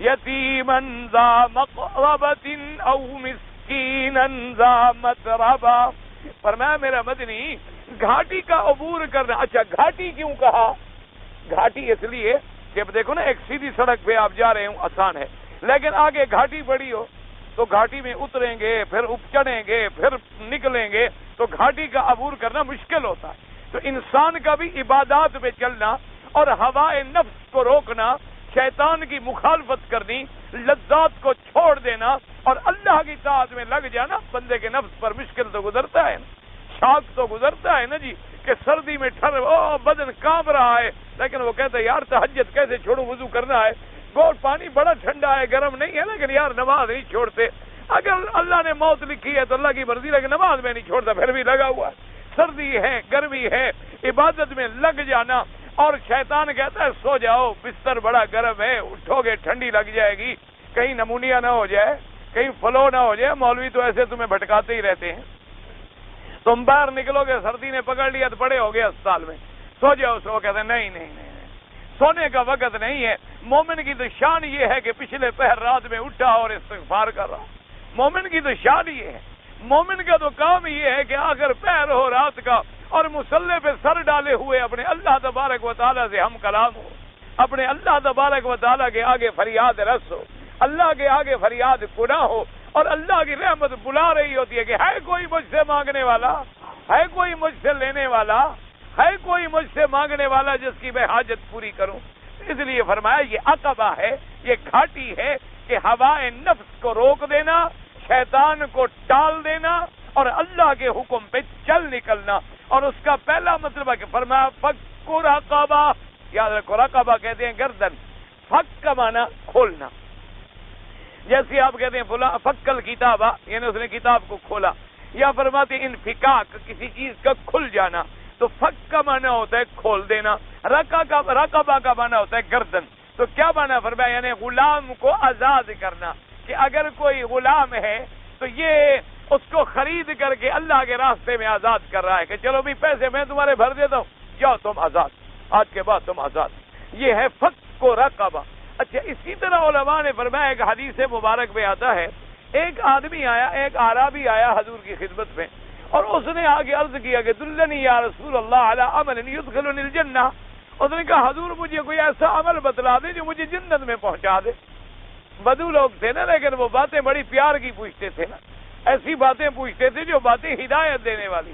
یتیما ذا مقربۃ او مسکینا ذا متربہ. فرمایا میرا مدنی گھاٹی کا عبور کرنا. اچھا گھاٹی کیوں کہا؟ گھاٹی اس لیے کہ دیکھو نا، ایک سیدھی سڑک پہ آپ جا رہے ہوں آسان ہے، لیکن آگے گھاٹی بڑی ہو تو گھاٹی میں اتریں گے، پھر چڑھیں گے، پھر نکلیں گے، تو گھاٹی کا عبور کرنا مشکل ہوتا ہے. تو انسان کا بھی عبادات پہ چلنا اور ہوائے نفس کو روکنا، شیطان کی مخالفت کرنی، لذات کو چھوڑ دینا اور اللہ کی طاعت میں لگ جانا، بندے کے نفس پر مشکل تو گزرتا ہے، شاک تو گزرتا ہے نا جی، کہ سردی میں بدن کانپ رہا ہے، لیکن وہ کہتا ہے یار تہجد کیسے چھوڑوں، وضو کرنا ہے، گول پانی بڑا ٹھنڈا ہے، گرم نہیں ہے، لیکن یار نماز نہیں چھوڑتے. اگر اللہ نے موت لکھی ہے تو اللہ کی مرضی، لیکن نماز میں نہیں چھوڑتا، پھر بھی لگا ہوا ہے. سردی ہے، گرمی ہے، عبادت میں لگ جانا. اور شیطان کہتا ہے سو جاؤ، بستر بڑا گرم ہے، اٹھو گے ٹھنڈی لگ جائے گی، کہیں نمونیا نہ ہو جائے، کہیں فلو نہ ہو جائے. مولوی تو ایسے تمہیں بھٹکاتے ہی رہتے ہیں. تم باہر نکلو گے، سردی نے پکڑ لیا تو پڑے ہو گئے اسپتال میں، سو جاؤ. سو کہتے ہیں نہیں، سونے کا وقت نہیں ہے. مومن کی تو شان یہ ہے کہ پچھلے پہر رات میں اٹھا اور استغفار کر رہا. مومن کی تو شان یہ ہے. مومن کا تو کام یہ ہے کہ آخر پہر ہو رات کا اور مصلے پہ سر ڈالے ہوئے اپنے اللہ تبارک و تعالیٰ سے ہم کلام ہو، اپنے اللہ تبارک و تعالیٰ کے آگے فریاد رس ہو، اللہ کے آگے فریاد گناہ ہو، اور اللہ کی رحمت بلا رہی ہوتی ہے کہ ہے کوئی مجھ سے مانگنے والا، ہے کوئی مجھ سے لینے والا، ہے کوئی مجھ سے مانگنے والا جس کی میں حاجت پوری کروں. اس لیے فرمایا یہ عقبہ ہے، یہ گھاٹی ہے کہ ہوائے نفس کو روک دینا، شیطان کو ٹال دینا اور اللہ کے حکم پہ چل نکلنا. اور اس کا پہلا مطلب ہے کہ فرمایا فک رقبہ. یاد رکھو رقبہ کہتے ہیں گردن، فک کا معنی کھولنا. جیسے آپ کہتے ہیں فلاں فکل کتابہ، یعنی اس نے کتاب کو کھولا، یا فرماتے ہیں انفکاک، کسی چیز کا کھل جانا. تو فک کا معنی ہوتا ہے کھول دینا، رقبہ کا معنی ہوتا ہے گردن. تو کیا معنی فرمایا؟ یعنی غلام کو آزاد کرنا، کہ اگر کوئی غلام ہے تو یہ اس کو خرید کر کے اللہ کے راستے میں آزاد کر رہا ہے کہ چلو بھی پیسے میں تمہارے بھر دیتا ہوں، جاؤ تم آزاد، آج کے بعد تم آزاد. یہ ہے فک و رقبہ. اچھا اسی طرح علماء نے فرمایا، ایک حدیث مبارک میں آتا ہے، ایک آدمی آیا، ایک اعرابی آیا حضور کی خدمت میں، اور اس نے آگے عرض کیا کہ دلنی یا رسول اللہ علی عمل یدخلنی الجنہ. اس نے کہا حضور مجھے کوئی ایسا عمل بتلا دے جو مجھے جنت میں پہنچا دے. بدو لوگ تھے نا، لیکن وہ باتیں بڑی پیار کی پوچھتے تھے نا، ایسی باتیں پوچھتے تھے جو باتیں ہدایت دینے والی.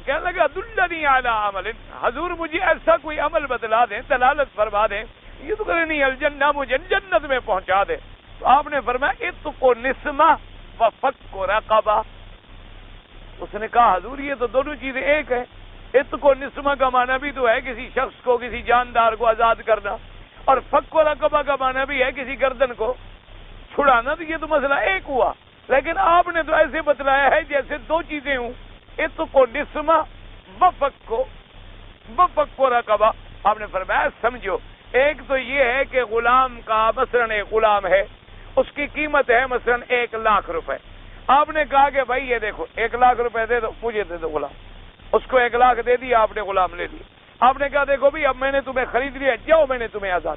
کہنے لگا دلنی علی عمل، حضور مجھے ایسا کوئی عمل بتلا دیں، دلالت فرما دیں، یدخلنی الجنہ، مجھے جنت میں پہنچا دے. تو آپ نے فرمایا اتق نسمہ و فک رقبہ. اس نے کہا حضور یہ تو دونوں چیزیں ایک ہے. اتق و نسمہ کا معنی بھی تو ہے کسی شخص کو، کسی جاندار کو آزاد کرنا، اور فک و رقبہ کا معنی بھی ہے کسی گردن کو چھڑانا. تو یہ تو مسئلہ ایک ہوا، لیکن آپ نے تو ایسے بتلایا ہے جیسے دو چیزیں ہوں. اتق و نسمہ و فک کو فک رقبہ. آپ نے فرمایا سمجھو، ایک تو یہ ہے کہ غلام کا مثلاً ایک غلام ہے، اس کی قیمت ہے مثلاً 1,00,000 روپے. آپ نے کہا کہ بھائی یہ دیکھو 1,00,000 روپے دے دو، مجھے دے دو غلام. اس کو 1,00,000 دے دیا، آپ نے غلام لے لیا. آپ نے کہا دیکھو بھائی اب میں نے تمہیں خرید لیا، جاؤ میں نے تمہیں آزاد.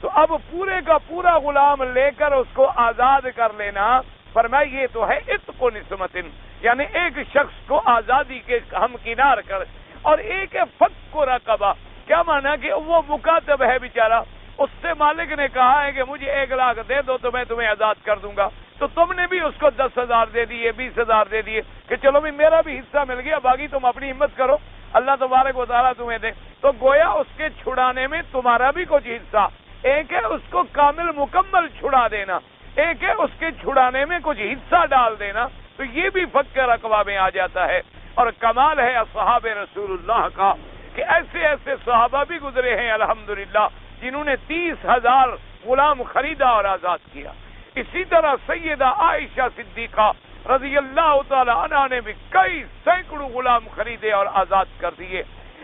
تو اب پورے کا پورا غلام لے کر اس کو آزاد کر لینا، فرمایا یہ تو ہے عتق نسمت، یعنی ایک شخص کو آزادی کے ہمکنار کر. اور ایک ہے فک رقبہ. کیا مانا کہ وہ مکاتب ہے بیچارہ، اس سے مالک نے کہا ہے کہ مجھے 1,00,000 دے دو تو میں تمہیں آزاد کر دوں گا. تو تم نے بھی اس کو 10,000 دے دیے، 20,000 دے دیے کہ چلو بھی میرا بھی حصہ مل گیا، باقی تم اپنی ہمت کرو، اللہ تبارک و تعالیٰ تمہیں دے. تو گویا اس کے چھڑانے میں تمہارا بھی کچھ حصہ. ایک ہے اس کو کامل مکمل چھڑا دینا، ایک ہے اس کے چھڑانے میں کچھ حصہ ڈال دینا. تو یہ بھی فک رقبہ میں آ جاتا ہے. اور کمال ہے اصحاب رسول اللہ کا کہ ایسے ایسے صحابہ بھی گزرے ہیں الحمدللہ جنہوں نے 30,000 غلام خریدا اور آزاد کیا. اسی طرح سیدہ عائشہ صدیقہ رضی اللہ تعالی عنہا نے بھی کئی سینکڑوں غلام خریدے اور آزاد کر دیے.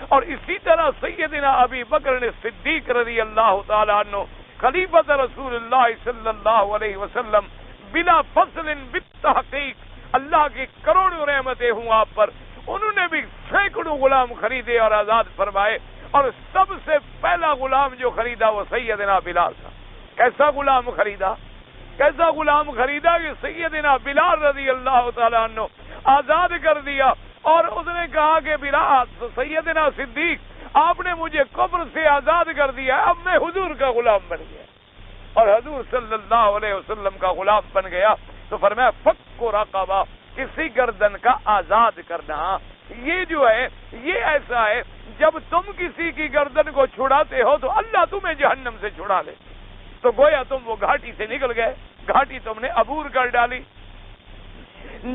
اور اسی طرح سیدنا ابی بکر صدیق رضی اللہ تعالی عنہ خلیفۃ رسول اللہ صلی اللہ علیہ وسلم بلا فصل بالتحقیق، اللہ کی کروڑوں رحمتیں ہوں آپ پر، انہوں نے بھی سینکڑوں غلام خریدے اور آزاد فرمائے. اور سب سے پہلا غلام جو خریدا وہ سیدنا بلال تھا. کیسا غلام خریدا؟ کیسا غلام خریدا کہ سیدنا بلال رضی اللہ تعالی عنہ آزاد کر دیا. اور اس نے کہا کہ بلال، سیدنا صدیق آپ نے مجھے کفر سے آزاد کر دیا، اب میں حضور کا غلام بن گیا اور حضور صلی اللہ علیہ وسلم کا غلام بن گیا. تو فرمایا فک رقبہ، کسی گردن کا آزاد کرنا. یہ جو ہے یہ ایسا ہے جب تم کسی کی گردن کو چھڑاتے ہو تو اللہ تمہیں جہنم سے چھڑا لے. تو گویا تم وہ گھاٹی سے نکل گئے، گھاٹی تم نے عبور کر ڈالی.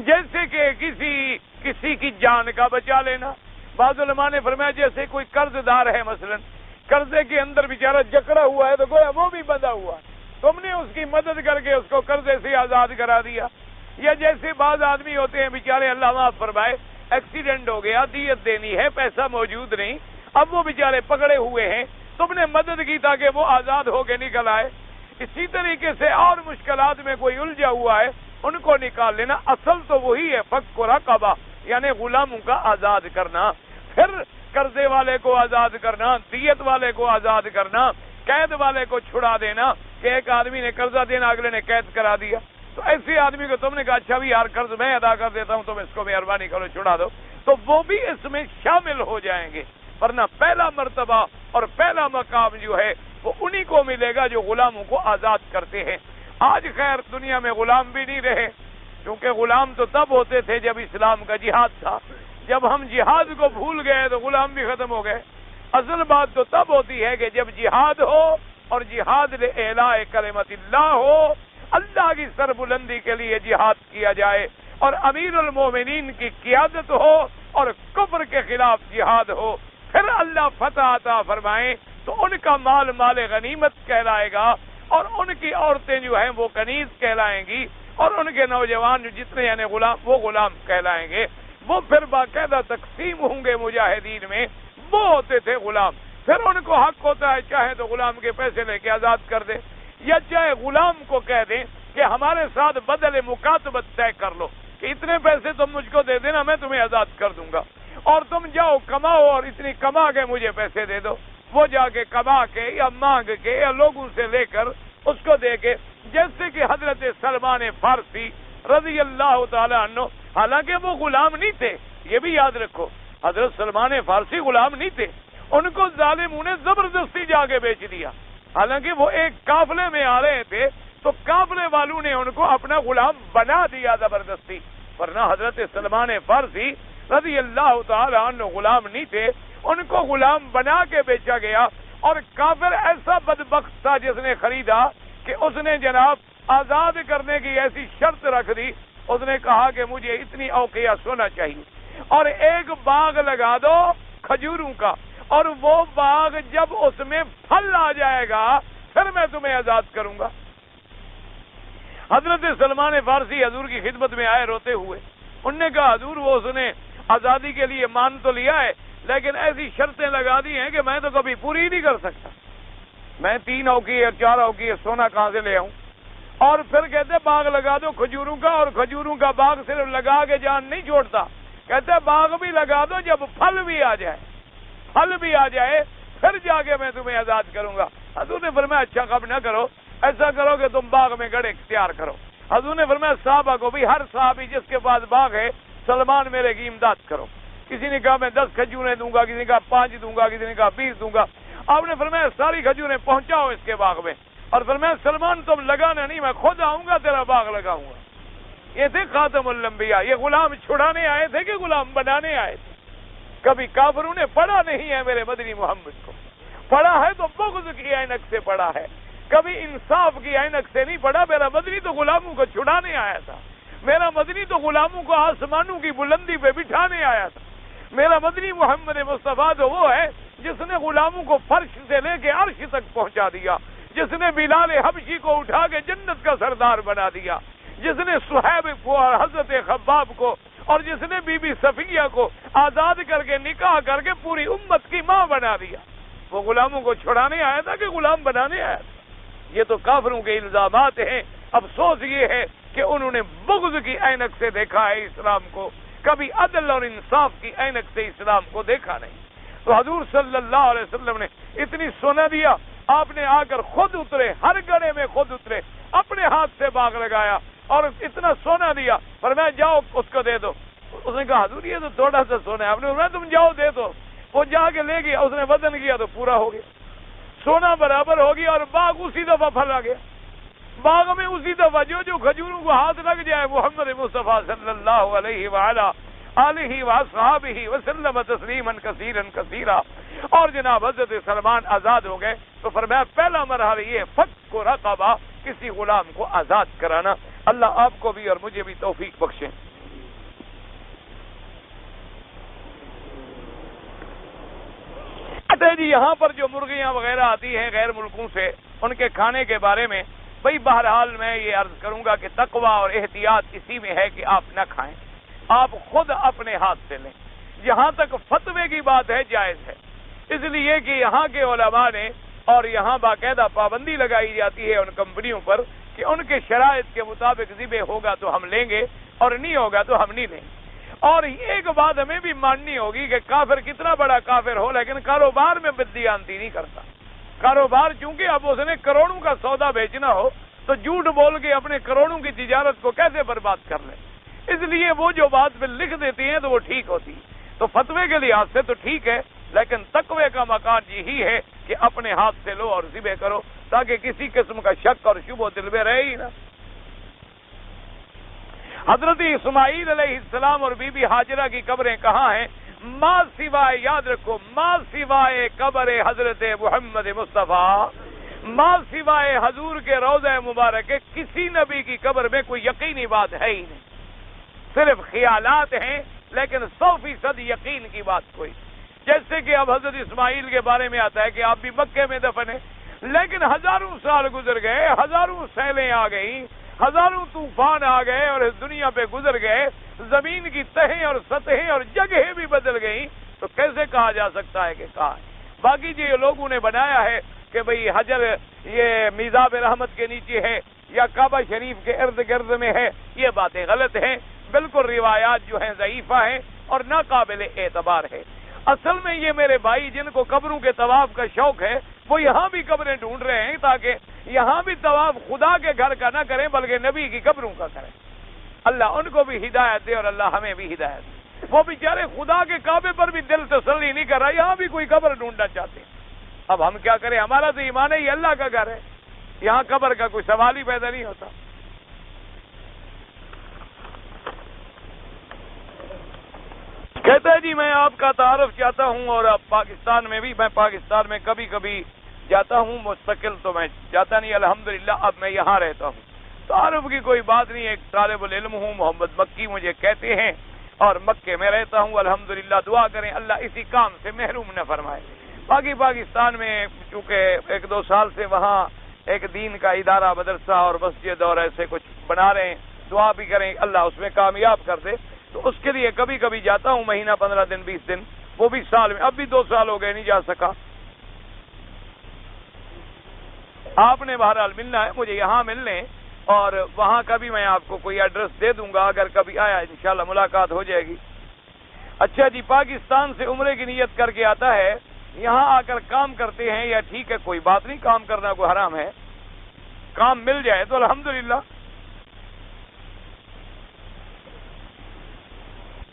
جیسے کہ کسی کی جان کا بچا لینا. بعض علماء نے فرمایا جیسے کوئی قرض دار ہے، مثلا قرضے کے اندر بیچارہ جکڑا ہوا ہے تو گویا وہ بھی بندھا ہوا، تم نے اس کی مدد کر کے اس کو قرضے سے آزاد کرا دیا. یا جیسے بعض آدمی ہوتے ہیں بیچارے، اللہ معاف فرمائے، ایکسیڈنٹ ہو گیا، دیت دینی ہے، پیسہ موجود نہیں، اب وہ بیچارے پکڑے ہوئے ہیں، تم نے مدد کی تاکہ وہ آزاد ہو کے نکل آئے. اسی طریقے سے اور مشکلات میں کوئی الجھا ہوا ہے، ان کو نکال لینا. اصل تو وہی ہے فک رقبہ، یعنی غلاموں کا آزاد کرنا. پھر قرضے والے کو آزاد کرنا، دیت والے کو آزاد کرنا، قید والے کو چھڑا دینا کہ ایک آدمی نے قرضہ دینا، اگلے نے قید کرا دیا. تو ایسے آدمی کو تم نے کہا اچھا بھی یار قرض میں ادا کر دیتا ہوں، تم اس کو مہربانی کرو چھڑا دو، تو وہ بھی اس میں شامل ہو جائیں گے. ورنہ پہلا مرتبہ اور پہلا مقام جو ہے وہ انہی کو ملے گا جو غلاموں کو آزاد کرتے ہیں. آج خیر دنیا میں غلام بھی نہیں رہے، کیونکہ غلام تو تب ہوتے تھے جب اسلام کا جہاد تھا. جب ہم جہاد کو بھول گئے تو غلام بھی ختم ہو گئے. اصل بات تو تب ہوتی ہے کہ جب جہاد ہو اور جہاد اعلاء کلمت اللہ ہو، اللہ کی سربلندی کے لیے جہاد کیا جائے اور امیر المومنین کی قیادت ہو اور کفر کے خلاف جہاد ہو، پھر اللہ فتح عطا فرمائیں تو ان کا مال مال غنیمت کہلائے گا اور ان کی عورتیں جو ہیں وہ کنیز کہلائیں گی اور ان کے نوجوان جو جتنے یعنی غلام وہ غلام کہلائیں گے. وہ پھر باقاعدہ تقسیم ہوں گے مجاہدین میں، وہ ہوتے تھے غلام. پھر ان کو حق ہوتا ہے چاہے تو غلام کے پیسے لے کے آزاد کر دے، یا چاہے غلام کو کہہ دیں کہ ہمارے ساتھ بدل مکاتبت طے کر لو کہ اتنے پیسے تم مجھ کو دے دینا، میں تمہیں آزاد کر دوں گا، اور تم جاؤ کماؤ اور اتنی کما کے مجھے پیسے دے دو. وہ جا کے کما کے یا مانگ کے یا لوگوں سے لے کر اس کو دے کے، جیسے کہ حضرت سلمان فارسی رضی اللہ تعالی عنہ، حالانکہ وہ غلام نہیں تھے، یہ بھی یاد رکھو، حضرت سلمان فارسی غلام نہیں تھے، ان کو ظالموں نے زبردستی جا کے بیچ دیا. حالانکہ وہ ایک قافلے میں آ رہے تھے تو قافلے والوں نے ان کو اپنا غلام بنا دیا زبردستی. ورنہ حضرت سلمان فارسی رضی اللہ تعالی عنہ غلام نہیں تھے، ان کو غلام بنا کے بیچا گیا. اور کافر ایسا بدبخت تھا جس نے خریدا کہ اس نے جناب آزاد کرنے کی ایسی شرط رکھ دی، اس نے کہا کہ مجھے اتنی اوقیہ سونا چاہیے اور ایک باغ لگا دو کھجوروں کا، اور وہ باغ جب اس میں پھل آ جائے گا پھر میں تمہیں آزاد کروں گا. حضرت سلمان فارسی حضور کی خدمت میں آئے روتے ہوئے، انہوں نے کہا حضور وہ اس نے آزادی کے لیے مان تو لیا ہے لیکن ایسی شرطیں لگا دی ہیں کہ میں تو کبھی پوری نہیں کر سکتا. میں 3 اوقی یا 4 اوقی سونا کہاں سے لے آؤں؟ اور پھر کہتے باغ لگا دو کھجوروں کا، اور کھجوروں کا باغ صرف لگا کے جان نہیں چھوڑتا، کہتے باغ بھی لگا دو، جب پھل بھی آ جائے پھر جا کے میں تمہیں آزاد کروں گا. حضور نے فرمایا اچھا کب نہ کرو، ایسا کرو کہ تم باغ میں گڑھے اختیار کرو. حضور نے فرمایا صحابہ کو بھی، ہر صحابی جس کے پاس باغ ہے سلمان میرے کی امداد کرو. کسی نے کہا میں 10 کھجوریں دوں گا، کسی نے کہا 5 دوں گا، کسی نے کہا 20 دوں گا. آپ نے فرمایا ساری کھجوریں پہنچاؤ اس کے باغ میں، اور فرمایا سلمان تم لگانا نہیں، میں خود آؤں گا تیرا باغ لگاؤں گا. یہ تھے خاتم الانبیاء. یہ غلام چھڑانے آئے تھے کہ غلام بنانے آئے تھے؟ کبھی کافروں نے پڑھا نہیں ہے میرے مدنی محمد کو، پڑھا ہے تو بغض کی عینک سے پڑھا ہے، کبھی انصاف کی عینک سے نہیں پڑھا. میرا مدنی تو غلاموں کو چھڑانے آیا تھا، میرا مدنی تو غلاموں کو آسمانوں کی بلندی پہ بٹھانے آیا تھا. میرا مدنی محمد مصطفیٰ تو وہ ہے جس نے غلاموں کو فرش سے لے کے عرش تک پہنچا دیا، جس نے بلال حبشی کو اٹھا کے جنت کا سردار بنا دیا، جس نے صہیب کو اور حضرت خباب کو اور جس نے بی بی صفیہ کو آزاد کر کے نکاح کر کے پوری امت کی ماں بنا دیا. وہ غلاموں کو چھڑانے آیا تھا کہ غلام بنانے آیا تھا؟ یہ تو کافروں کے الزامات ہیں. افسوس یہ ہے کہ انہوں نے بغض کی عینک سے دیکھا ہے اسلام کو، کبھی عدل اور انصاف کی عینک سے اسلام کو دیکھا نہیں. تو حضور صلی اللہ علیہ وسلم نے اتنی سونا دیا، آپ نے آ کر خود اترے، ہر گڑھے میں خود اترے، اپنے ہاتھ سے باغ لگایا اور اتنا سونا دیا. فرمایا جاؤ اس کو دے دو. اس نے کہا حضور یہ تو تھوڑا سا سونا ہے. آپ نے فرمایا تم جاؤ دے دو. وہ جا کے لے گیا، اس نے وزن کیا تو پورا ہو گیا، سونا برابر ہو گیا، اور باغ اسی دفعہ پھلا گیا. باغ میں اسی دفعہ جو کھجوروں کو ہاتھ لگ جائے محمد مصطفیٰ صلی اللہ علیہ وآلہ آلہ وصحبہ وسلم تسلیما کثیرا کثیرا. اور جناب حضرت سلمان آزاد ہو گئے. تو فرمایا پہلا مرحلہ یہ فک رقبہ، کسی غلام کو آزاد کرانا. اللہ آپ کو بھی اور مجھے بھی توفیق بخشے. جی یہاں پر جو مرغیاں وغیرہ آتی ہیں غیر ملکوں سے، ان کے کھانے کے بارے میں بھئی بہرحال میں یہ عرض کروں گا کہ تقویٰ اور احتیاط اسی میں ہے کہ آپ نہ کھائیں، آپ خود اپنے ہاتھ سے لیں. جہاں تک فتوے کی بات ہے جائز ہے، اس لیے کہ یہاں کے علماء نے اور یہاں باقاعدہ پابندی لگائی جاتی ہے ان کمپنیوں پر کہ ان کے شرائط کے مطابق ذبح ہوگا تو ہم لیں گے اور نہیں ہوگا تو ہم نہیں لیں گے. اور ایک بات ہمیں بھی ماننی ہوگی کہ کافر کتنا بڑا کافر ہو لیکن کاروبار میں بددیانتی نہیں کرتا. کاروبار چونکہ اب اس نے کروڑوں کا سودا بیچنا ہو تو جھوٹ بول کے اپنے کروڑوں کی تجارت کو کیسے برباد کر لیں. اس لیے وہ جو بات پہ لکھ دیتی ہیں تو وہ ٹھیک ہوتی ہے. تو فتوے کے لحاظ سے تو ٹھیک ہے، لیکن تقوی کا مکان یہی ہے کہ اپنے ہاتھ سے لو اور ذبح کرو تاکہ کسی قسم کا شک اور شبہ دل میں رہے ہی نہ. حضرت اسماعیل علیہ السلام اور بی بی ہاجرہ کی قبریں کہاں ہیں؟ ما سوائے، یاد رکھو، ما سوائے قبر حضرت محمد مصطفیٰ، ما سوائے حضور کے روضہ مبارک کے کسی نبی کی قبر میں کوئی یقینی بات ہے ہی نہیں. صرف خیالات ہیں لیکن 100% یقین کی بات کوئی. جیسے کہ اب حضرت اسماعیل کے بارے میں آتا ہے کہ آپ بھی مکے میں دفن ہیں، لیکن ہزاروں سال گزر گئے، ہزاروں سیلیں آ گئیں، ہزاروں طوفان آ گئے اور اس دنیا پہ گزر گئے، زمین کی تہیں اور سطحیں اور جگہیں بھی بدل گئیں، تو کیسے کہا جا سکتا ہے کہ کہا ہے؟ باقی جو لوگوں نے بنایا ہے کہ بھئی حجر یہ میزاب رحمت کے نیچے ہے یا کعبہ شریف کے ارد گرد میں ہے، یہ باتیں غلط ہیں. بالکل روایات جو ہیں ضعیفہ ہیں اور ناقابل اعتبار ہے. اصل میں یہ میرے بھائی جن کو قبروں کے طواف کا شوق ہے وہ یہاں بھی قبریں ڈھونڈ رہے ہیں تاکہ یہاں بھی طواف خدا کے گھر کا نہ کریں بلکہ نبی کی قبروں کا کریں. اللہ ان کو بھی ہدایت دے اور اللہ ہمیں بھی ہدایت دے. وہ بیچارے خدا کے کعبے پر بھی دل تسلی نہیں کر رہا، یہاں بھی کوئی قبر ڈھونڈنا چاہتے ہیں. اب ہم کیا کریں؟ ہمارا تو ایمان ہے یہ اللہ کا گھر ہے، یہاں قبر کا کوئی سوال ہی پیدا نہیں ہوتا. کہتا ہے جی میں آپ کا تعارف چاہتا ہوں، اور اب پاکستان میں بھی، میں پاکستان میں کبھی کبھی جاتا ہوں، مستقل تو میں جاتا نہیں الحمدللہ، اب میں یہاں رہتا ہوں. تعارف کی کوئی بات نہیں، ایک طالب العلم ہوں، محمد مکی مجھے کہتے ہیں اور مکے میں رہتا ہوں الحمدللہ. دعا کریں اللہ اسی کام سے محروم نہ فرمائے. باقی پاکستان میں چونکہ 1-2 سال سے وہاں ایک دین کا ادارہ، مدرسہ اور مسجد اور ایسے کچھ بنا رہے ہیں، دعا بھی کریں اللہ اس میں کامیاب کر دے. تو اس کے لیے کبھی کبھی جاتا ہوں، مہینہ 15 دن 20 دن، وہ بھی سال میں، اب بھی 2 سال ہو گئے نہیں جا سکا۔ آپ نے بہرحال ملنا ہے مجھے، یہاں مل لیں، اور وہاں کا بھی میں آپ کو کوئی ایڈریس دے دوں گا، اگر کبھی آیا انشاءاللہ ملاقات ہو جائے گی۔ اچھا جی، پاکستان سے عمرے کی نیت کر کے آتا ہے، یہاں آ کر کام کرتے ہیں یا ٹھیک ہے، کوئی بات نہیں، کام کرنا کوئی حرام ہے، کام مل جائے تو الحمدللہ۔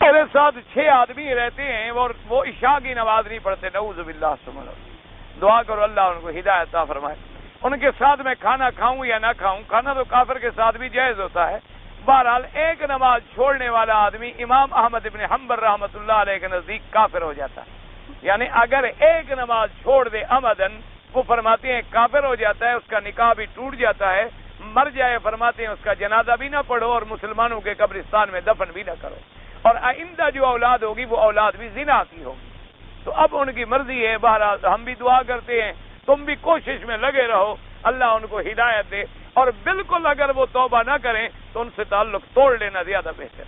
میرے ساتھ 6 آدمی رہتے ہیں اور وہ عشاء کی نماز نہیں پڑھتے، نعوذ باللہ سبحان اللہ، دعا کرو اللہ ان کو ہدایت عطا فرمائے۔ ان کے ساتھ میں کھانا کھاؤں یا نہ کھاؤں، کھانا تو کافر کے ساتھ بھی جائز ہوتا ہے۔ بہرحال ایک نماز چھوڑنے والا آدمی امام احمد ابن حنبل رحمۃ اللہ علیہ کے نزدیک کافر ہو جاتا ہے، یعنی اگر ایک نماز چھوڑ دے عمدن، وہ فرماتے ہیں کافر ہو جاتا ہے، اس کا نکاح بھی ٹوٹ جاتا ہے، مر جائے فرماتے ہیں اس کا جنازہ بھی نہ پڑھو اور مسلمانوں کے قبرستان میں دفن بھی نہ کرو، اور آئندہ جو اولاد ہوگی وہ اولاد بھی زنا کی ہوگی۔ تو اب ان کی مرضی ہے، بہرحال ہم بھی دعا کرتے ہیں، تم بھی کوشش میں لگے رہو، اللہ ان کو ہدایت دے، اور بالکل اگر وہ توبہ نہ کریں تو ان سے تعلق توڑ لینا زیادہ بہتر۔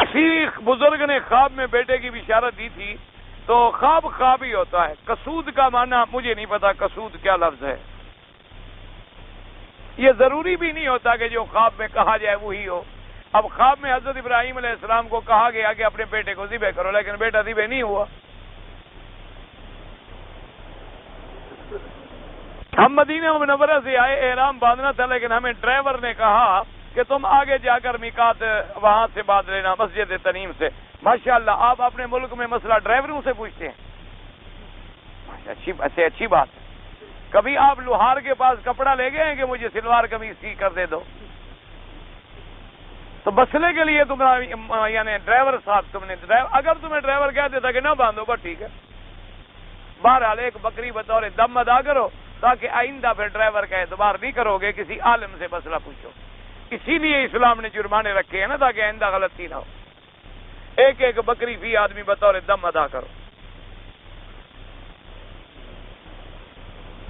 کسی بزرگ نے خواب میں بیٹے کی بشارت دی تھی، تو خواب خواب ہی ہوتا ہے، قصود کا معنی مجھے نہیں پتا قصود کیا لفظ ہے، یہ ضروری بھی نہیں ہوتا کہ جو خواب میں کہا جائے وہی ہو۔ اب خواب میں حضرت ابراہیم علیہ السلام کو کہا گیا کہ اپنے بیٹے کو ذبح کرو، لیکن بیٹا ذبح نہیں ہوا۔ ہم مدینہ منورہ سے آئے، احرام باندھنا تھا، لیکن ہمیں ڈرائیور نے کہا کہ تم آگے جا کر میقات وہاں سے باندھ لینا، مسجد تنیم سے۔ ماشاءاللہ، آپ اپنے ملک میں مسئلہ ڈرائیوروں سے پوچھتے ہیں، اچھی بات ہے۔ کبھی آپ لوہار کے پاس کپڑا لے گئے ہیں کہ مجھے سلوار قمیض سی کر دے دو؟ تو مسئلے کے لیے تمہارا یعنی ڈرائیور صاحب، تم نے اگر تمہیں ڈرائیور کہہ دیتا کہ نہ باندھو بس ٹھیک ہے، بہرحال ایک بکری بطور دم ادا کرو تاکہ آئندہ پھر ڈرائیور کا اعتبار نہیں کرو گے، کسی عالم سے مسئلہ پوچھو۔ اسی لیے اسلام نے جرمانے رکھے ہیں نا، تاکہ آئندہ غلطی نہ ہو۔ ایک ایک بکری فی آدمی بطور دم ادا کرو۔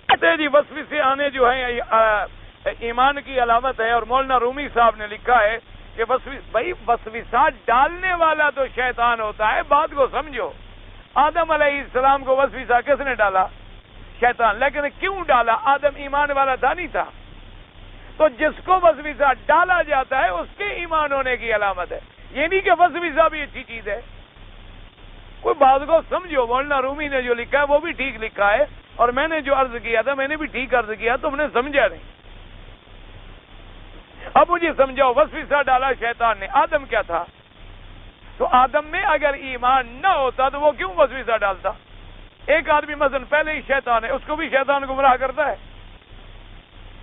کہتے جی وسوسے آنے جو ہیں ایمان کی علامت ہے، اور مولانا رومی صاحب نے لکھا ہے کہ وسوسہ ڈالنے والا تو شیطان ہوتا ہے، بات کو سمجھو۔ آدم علیہ السلام کو وسوسہ کس نے ڈالا؟ شیطان۔ لیکن کیوں ڈالا؟ آدم ایمان والا تھا نہیں تھا؟ تو جس کو وسوسہ ڈالا جاتا ہے اس کے ایمان ہونے کی علامت ہے، یہ نہیں کہ وسوسہ بھی اچھی چیز ہے۔ کوئی بات کو سمجھو، مولانا رومی نے جو لکھا ہے وہ بھی ٹھیک لکھا ہے، اور میں نے جو عرض کیا تھا میں نے بھی ٹھیک عرض کیا، تم نے سمجھا نہیں۔ اب مجھے سمجھاؤ، وسوسہ ڈالا شیطان نے، آدم کیا تھا؟ تو آدم میں اگر ایمان نہ ہوتا تو وہ کیوں وسوسہ ڈالتا؟ ایک آدمی مثلا پہلے ہی شیطان ہے، اس کو بھی شیطان گمراہ کرتا ہے،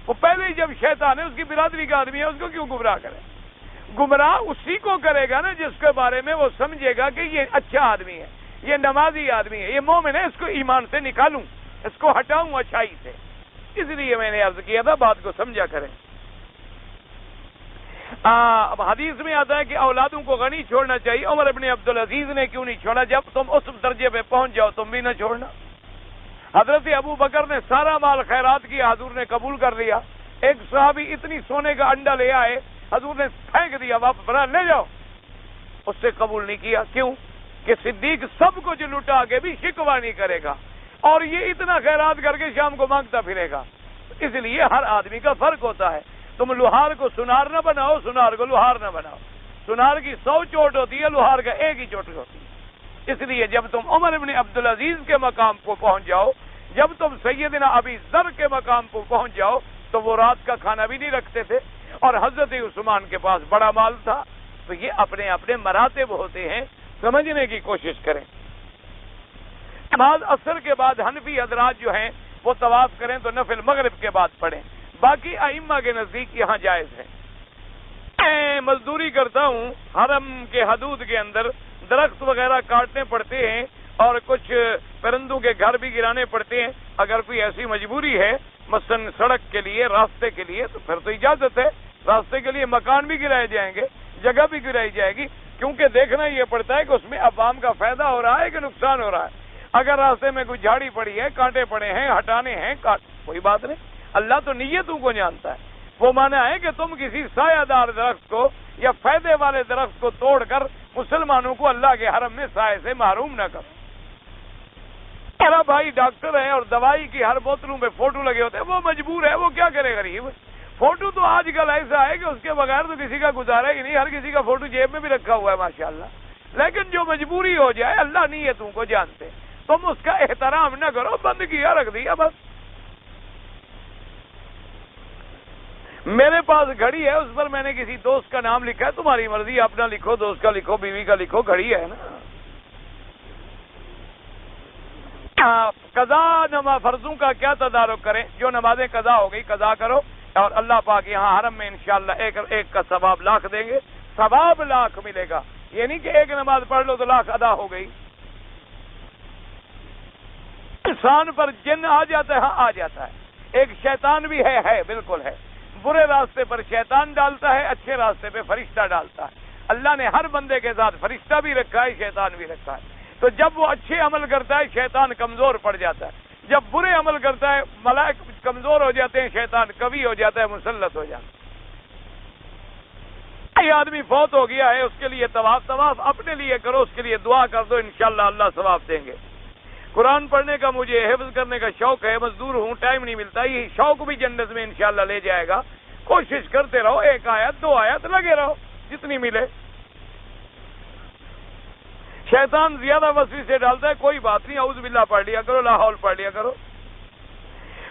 وہ پہلے ہی جب شیطان ہے، اس کی برادری کا آدمی ہے، اس کو کیوں گمراہ کرے؟ گمراہ اسی کو کرے گا نا جس کے بارے میں وہ سمجھے گا کہ یہ اچھا آدمی ہے، یہ نمازی آدمی ہے، یہ مومن ہے، اس کو ایمان سے نکالوں، اس کو ہٹاؤں اچھائی سے۔ اس لیے میں نے عرض کیا تھا، بات کو سمجھا کریں۔ اب حدیث میں آتا ہے کہ اولادوں کو غنی چھوڑنا چاہیے، عمر ابن عبدالعزیز نے کیوں نہیں چھوڑا؟ جب تم اس درجے پہ پہنچ جاؤ تم بھی نہ چھوڑنا۔ حضرت ابو بکر نے سارا مال خیرات کیا، حضور نے قبول کر لیا۔ ایک صحابی اتنی سونے کا انڈا لے آئے، حضور نے پھینک دیا، واپس بنا لے جاؤ، اس سے قبول نہیں کیا۔ کیوں؟ کہ صدیق سب کچھ لٹا کے بھی شکوہ نہیں کرے گا، اور یہ اتنا خیرات کر کے شام کو مانگتا پھرے گا۔ اس لیے ہر آدمی کا فرق ہوتا ہے۔ تم لوہار کو سنار نہ بناؤ، سنار کو لوہار نہ بناؤ۔ سنار کی 100 چوٹ ہوتی ہے، لوہار کا ایک ہی چوٹ ہوتی ہے۔ اس لیے جب تم عمر ابن عبدالعزیز کے مقام کو پہنچ جاؤ، جب تم سیدنا ابی ذر کے مقام کو پہنچ جاؤ، تو وہ رات کا کھانا بھی نہیں رکھتے تھے، اور حضرت عثمان کے پاس بڑا مال تھا۔ تو یہ اپنے اپنے مراتب ہوتے ہیں، سمجھنے کی کوشش کریں۔ نماز عصر کے بعد حنفی حضرات جو ہیں وہ طواف کریں تو نفل مغرب کے بعد پڑھیں، باقی ائمہ کے نزدیک یہاں جائز ہے۔ میں مزدوری کرتا ہوں، حرم کے حدود کے اندر درخت وغیرہ کاٹنے پڑتے ہیں، اور کچھ پرندوں کے گھر بھی گرانے پڑتے ہیں۔ اگر کوئی ایسی مجبوری ہے مثلا سڑک کے لیے، راستے کے لیے، تو پھر تو اجازت ہے، راستے کے لیے مکان بھی گرائے جائیں گے، جگہ بھی گرائی جائے گی، کیونکہ دیکھنا یہ پڑتا ہے کہ اس میں عوام کا فائدہ ہو رہا ہے کہ نقصان ہو رہا ہے۔ اگر راستے میں کوئی جھاڑی پڑی ہے، کانٹے پڑے ہیں، ہٹانے ہیں، کوئی بات نہیں، اللہ تو نیتوں کو جانتا ہے۔ وہ مانا ہے کہ تم کسی سایہ دار درخت کو یا فائدے والے درخت کو توڑ کر مسلمانوں کو اللہ کے حرم میں سائے سے محروم نہ کرو۔ میرا بھائی ڈاکٹر ہے اور دوائی کی ہر بوتلوں میں فوٹو لگے ہوتے ہیں، وہ مجبور ہے، وہ کیا کرے غریب؟ فوٹو تو آج کل ایسا ہے کہ اس کے بغیر تو کسی کا گزارا ہی نہیں، ہر کسی کا فوٹو جیب میں بھی رکھا ہوا ہے ماشاءاللہ۔ لیکن جو مجبوری ہو جائے، اللہ نیتوں کو جانتے، تم اس کا احترام نہ کرو، بند کیا رکھ دیا بس۔ میرے پاس گھڑی ہے، اس پر میں نے کسی دوست کا نام لکھا ہے، تمہاری مرضی، اپنا لکھو، دوست کا لکھو، بیوی کا لکھو، گھڑی ہے نا۔ قضا نماز فرضوں کا کیا تدارک کریں؟ جو نمازیں قضا ہو گئی قضا کرو، اور اللہ پاک یہاں حرم میں انشاءاللہ ایک کا ثواب لاکھ دیں گے، ثواب لاکھ ملے گا، یہ نہیں کہ ایک نماز پڑھ لو تو لاکھ ادا ہو گئی۔ انسان پر جن آ جاتا ہے، ہاں آ جاتا ہے، ایک شیطان بھی ہے، بالکل ہے، برے راستے پر شیطان ڈالتا ہے، اچھے راستے پہ فرشتہ ڈالتا ہے۔ اللہ نے ہر بندے کے ساتھ فرشتہ بھی رکھا ہے، شیطان بھی رکھا ہے، تو جب وہ اچھے عمل کرتا ہے شیطان کمزور پڑ جاتا ہے، جب برے عمل کرتا ہے ملائک کمزور ہو جاتے ہیں، شیطان قوی ہو جاتا ہے، مسلط ہو جاتا ہے۔ یہ آدمی فوت ہو گیا ہے، اس کے لیے طواف اپنے لیے کرو، اس کے لیے دعا کر دو، انشاءاللہ اللہ ثواب دیں گے۔ قرآن پڑھنے کا مجھے حفظ کرنے کا شوق ہے، مزدور ہوں، ٹائم نہیں ملتا، یہ شوق بھی جنت میں انشاءاللہ لے جائے گا۔ کوشش کرتے رہو، ایک آیت دو آیت لگے رہو جتنی ملے۔ شیطان زیادہ وسوسے سے ڈالتا ہے، کوئی بات نہیں، اعوذ باللہ پڑھ لیا کرو، لا حول پڑھ لیا کرو۔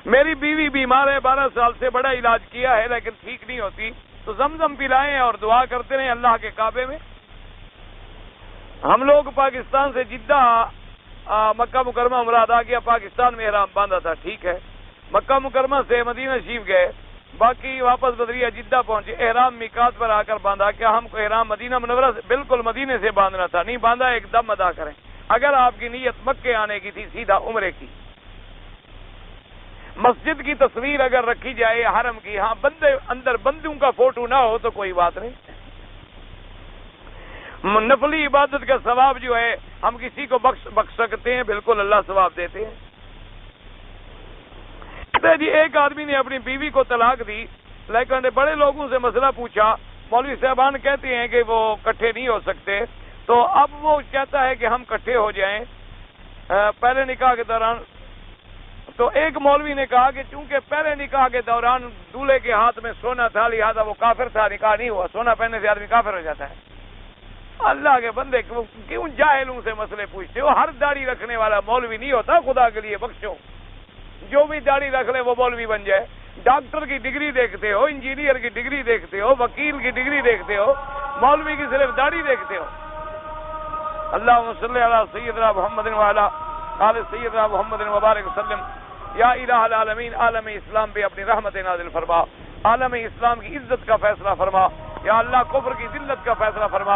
میری بیوی بیمار ہے، 12 سال سے بڑا علاج کیا ہے لیکن ٹھیک نہیں ہوتی، تو زمزم پلائیں اور دعا کرتے رہیں اللہ کے کعبے میں۔ ہم لوگ پاکستان سے جدہ مکہ مکرمہ مراد آ گیا، پاکستان میں احرام باندھا تھا، ٹھیک ہے، مکہ مکرمہ سے مدینہ شریف گئے، باقی واپس بدریہ جدہ پہنچے، احرام میقات پر آ کر باندھا۔ کیا ہم کو احرام مدینہ منورہ سے بالکل مدینے سے باندھنا تھا؟ نہیں باندھا، ایک دم ادا کریں۔ اگر آپ کی نیت مکے آنے کی تھی، سیدھا عمرے کی۔ مسجد کی تصویر اگر رکھی جائے حرم کی، ہاں بندے اندر بندوں کا فوٹو نہ ہو تو کوئی بات نہیں۔ نفلی عبادت کا ثواب جو ہے ہم کسی کو بخش سکتے ہیں، بالکل اللہ ثواب دیتے ہیں۔ جی ایک آدمی نے اپنی بیوی کو طلاق دی، لیکن بڑے لوگوں سے مسئلہ پوچھا، مولوی صاحبان کہتے ہیں کہ وہ کٹھے نہیں ہو سکتے، تو اب وہ کہتا ہے کہ ہم کٹھے ہو جائیں پہلے نکاح کے دوران۔ تو ایک مولوی نے کہا کہ چونکہ پہلے نکاح کے دوران دولہے کے ہاتھ میں سونا تھا، لہذا وہ کافر تھا، نکاح نہیں ہوا، سونا پہننے سے آدمی کافر ہو جاتا ہے۔ اللہ کے بندے کیوں جاہلوں سے مسئلے پوچھتے ہو؟ ہر داڑھی رکھنے والا مولوی نہیں ہوتا، خدا کے لیے بخشو، جو بھی داڑھی رکھ لے وہ مولوی بن جائے۔ ڈاکٹر کی ڈگری دیکھتے ہو، انجینئر کی ڈگری دیکھتے ہو، وکیل کی ڈگری دیکھتے ہو، مولوی کی صرف داڑھی دیکھتے ہو۔ اللہم صلی علی سیدنا محمد وعلی آل سیدنا محمد وبارک وسلم۔ یا الہ العالمین، عالم اسلام پہ اپنی رحمت نازل فرما، عالم اسلام کی عزت کا فیصلہ فرما، یا اللہ کفر کی ذلت کا فیصلہ فرما۔